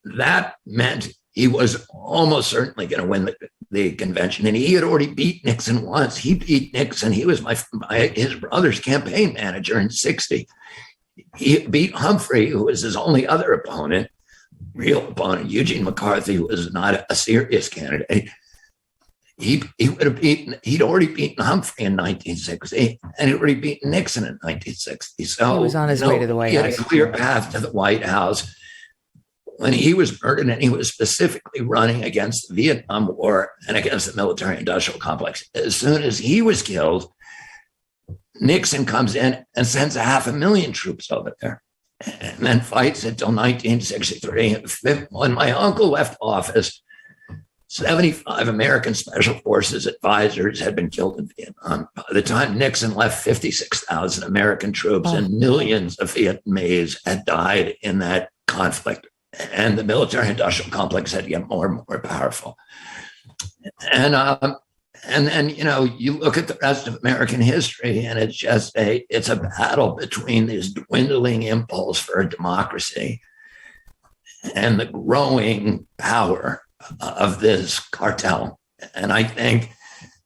that meant he was almost certainly going to win the convention. And he had already beat Nixon once. He beat Nixon. He was his brother's campaign manager in 1960. He beat Humphrey, who was his only other opponent, real opponent. Eugene McCarthy was not a serious candidate. He would have he'd already beaten Humphrey in 1960, and he'd already beaten Nixon in 1960. So he was on his way to the White House. He had a clear path to the White House. When he was murdered, and he was specifically running against the Vietnam War and against the military-industrial complex. As soon as he was killed, Nixon comes in and sends 500,000 troops over there, and then fights until 1963. When my uncle left office, 75 American Special Forces advisors had been killed in Vietnam. By the time Nixon left, 56,000 American troops and millions of Vietnamese had died in that conflict. And the military-industrial complex had to get more and more powerful. And then, you look at the rest of American history, and it's just it's a battle between this dwindling impulse for a democracy and the growing power of this cartel. And I think,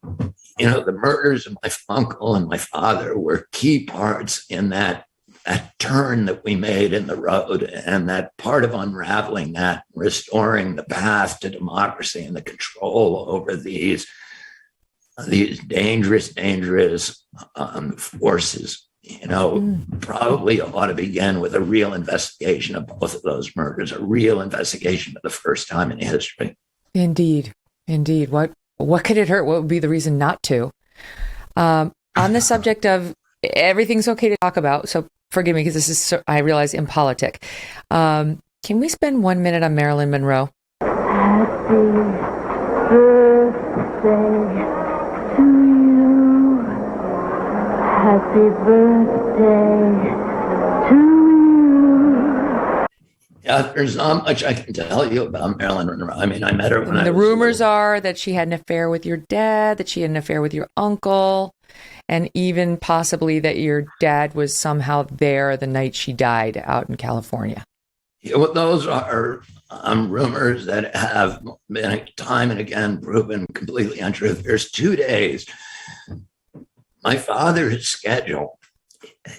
the murders of my uncle and my father were key parts in that turn that we made in the road, and that part of unraveling that, restoring the path to democracy and the control over these dangerous forces, probably ought to begin with a real investigation of both of those murders, a real investigation of the first time in history. Indeed. What could it hurt? What would be the reason not to? On the subject of everything's okay to talk about, so forgive me because this is, I realize, impolitic. Can we spend 1 minute on Marilyn Monroe? Happy birthday to you. Happy birthday to you. Yeah, there's not much I can tell you about Marilyn Monroe. I mean, I met her when The rumors are that she had an affair with your dad, that she had an affair with your uncle, and even possibly that your dad was somehow there the night she died out in California. Yeah, well, those are rumors that have been time and again proven completely untrue. There's 2 days. My father's schedule,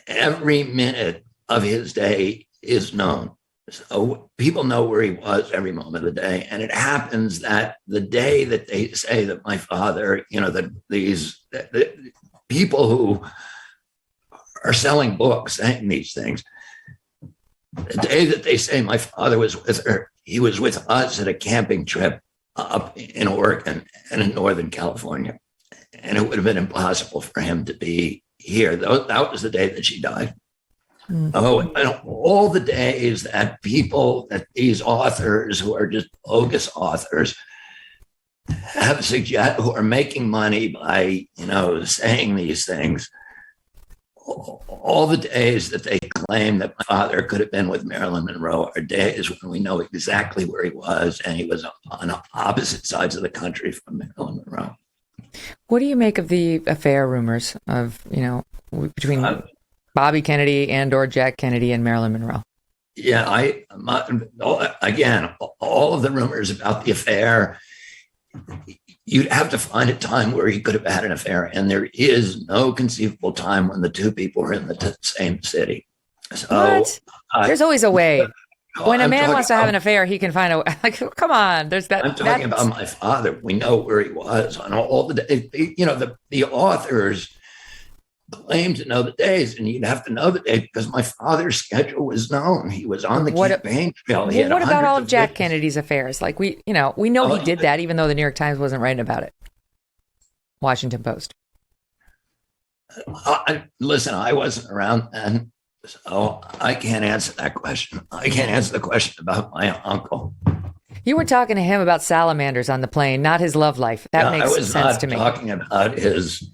every minute of his day is known. So people know where he was every moment of the day. And it happens that the day that they say that my father, that the people who are selling books saying these things, the day that they say my father was with her, he was with us at a camping trip up in Oregon and in Northern California. And it would have been impossible for him to be here. That was the day that she died. Mm-hmm. Oh, and all the days that these authors who are just bogus authors who are making money by, saying these things, all the days that they claim that my father could have been with Marilyn Monroe are days when we know exactly where he was, and he was on opposite sides of the country from Marilyn Monroe. What do you make of the affair rumors of, between Bobby Kennedy and or Jack Kennedy and Marilyn Monroe? Yeah, again, all of the rumors about the affair, you'd have to find a time where he could have had an affair, and there is no conceivable time when the two people are in the same city. So, what? There's always a way. When a man wants to have an affair, he can find a way. Like, come on, there's that. I'm talking about my father. We know where he was on all the days. The authors claim to know the days, and you'd have to know the day because my father's schedule was known. He was on the campaign trail. What about all of Jack Kennedy's affairs? Like we know he did that, even though the New York Times wasn't writing about it. Washington Post. Listen, I wasn't around then, so I can't answer that question. I can't answer the question about my uncle. You were talking to him about salamanders on the plane, not his love life. That makes sense to me. I was not talking about his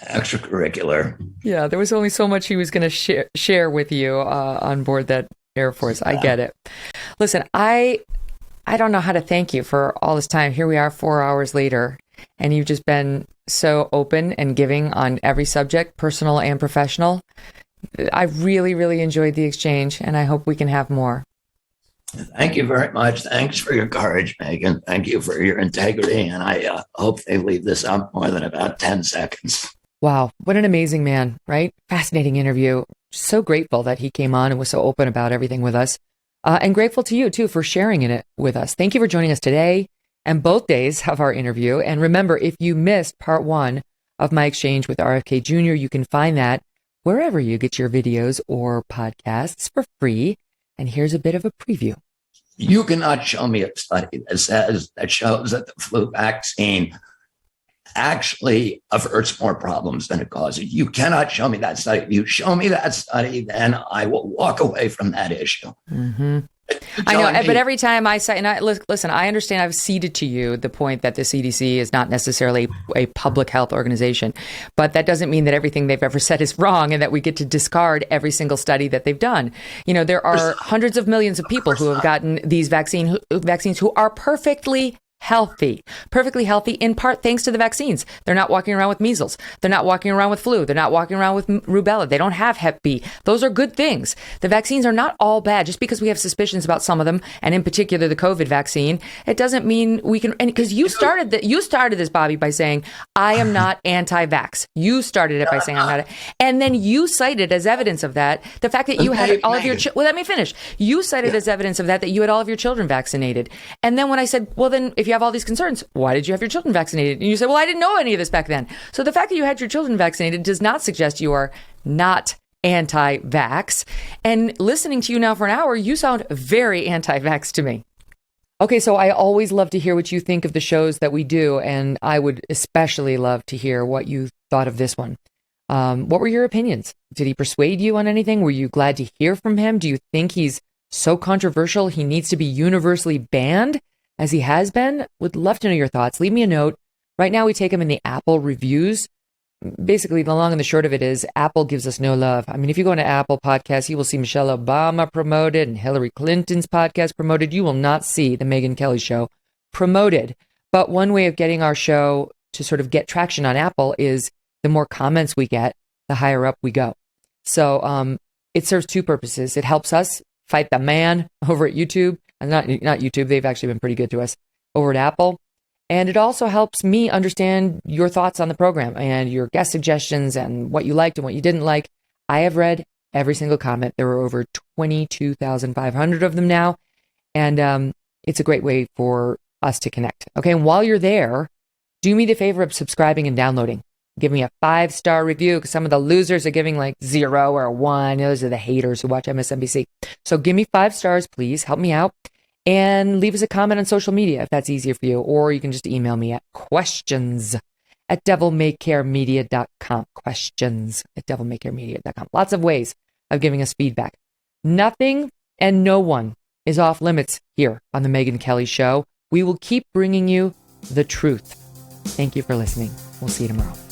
extracurricular. Yeah, there was only so much he was going to share with you on board that Air Force. I get it. Listen, I don't know how to thank you for all this time. Here we are 4 hours later, and you've just been so open and giving on every subject, personal and professional. I really, really enjoyed the exchange, and I hope we can have more. Thank you very much. Thanks for your courage, Megyn. Thank you for your integrity, and I hope they leave this up more than about 10 seconds. Wow, what an amazing man, right? Fascinating interview. So grateful that he came on and was so open about everything with us. And grateful to you, too, for sharing it with us. Thank you for joining us today and both days of our interview. And remember, if you missed part 1 of my exchange with RFK Jr., you can find that wherever you get your videos or podcasts for free. And here's a bit of a preview. You cannot show me a study that shows that the flu vaccine actually averts more problems than it causes. You cannot show me that study. If you show me that study, then I will walk away from that issue. Mm-hmm. I know, but every time I say, listen, I understand, I've ceded to you the point that the CDC is not necessarily a public health organization, but that doesn't mean that everything they've ever said is wrong and that we get to discard every single study that they've done. There are hundreds of millions of people who have gotten these vaccines who are perfectly healthy, in part thanks to the vaccines. They're not walking around with measles. They're not walking around with flu. They're not walking around with rubella. They don't have Hep B. Those are good things. The vaccines are not all bad. Just because we have suspicions about some of them, and in particular the COVID vaccine, it doesn't mean we can. And because you started this, Bobby, by saying I am not anti-vax. You started it by saying I'm not, and then you cited as evidence of that the fact that you had all of your. Well, let me finish. You cited as evidence of that you had all of your children vaccinated, and then when I said, well, then if you have all these concerns, why did you have your children vaccinated? And you said, well, I didn't know any of this back then. So the fact that you had your children vaccinated does not suggest you are not anti-vax. And listening to you now for an hour, you sound very anti-vax to me. Okay, so I always love to hear what you think of the shows that we do, and I would especially love to hear what you thought of this one. What were your opinions? Did he persuade you on anything? Were you glad to hear from him? Do you think he's so controversial he needs to be universally banned, as he has been? Would love to know your thoughts. Leave me a note Right now, we take them in the Apple reviews. Basically, the long and the short of it is Apple gives us no love. I mean, if you go into Apple Podcasts, you will see Michelle Obama promoted and Hillary Clinton's podcast promoted. You will not see the Megyn Kelly Show promoted. But one way of getting our show to sort of get traction on Apple is the more comments we get, the higher up we go. So it serves two purposes. It helps us fight the man over at YouTube. And not YouTube. They've actually been pretty good to us over at Apple. And it also helps me understand your thoughts on the program and your guest suggestions and what you liked and what you didn't like. I have read every single comment. There are over 22,500 of them now. And it's a great way for us to connect. Okay, and while you're there, do me the favor of subscribing and downloading. Give me a 5-star review, because some of the losers are giving like 0 or 1. Those are the haters who watch MSNBC. So give me 5 stars, please. Help me out. And leave us a comment on social media if that's easier for you. Or you can just email me at questions@devilmaycaremedia.com. Questions@devilmaycaremedia.com. Lots of ways of giving us feedback. Nothing and no one is off limits here on the Megyn Kelly Show. We will keep bringing you the truth. Thank you for listening. We'll see you tomorrow.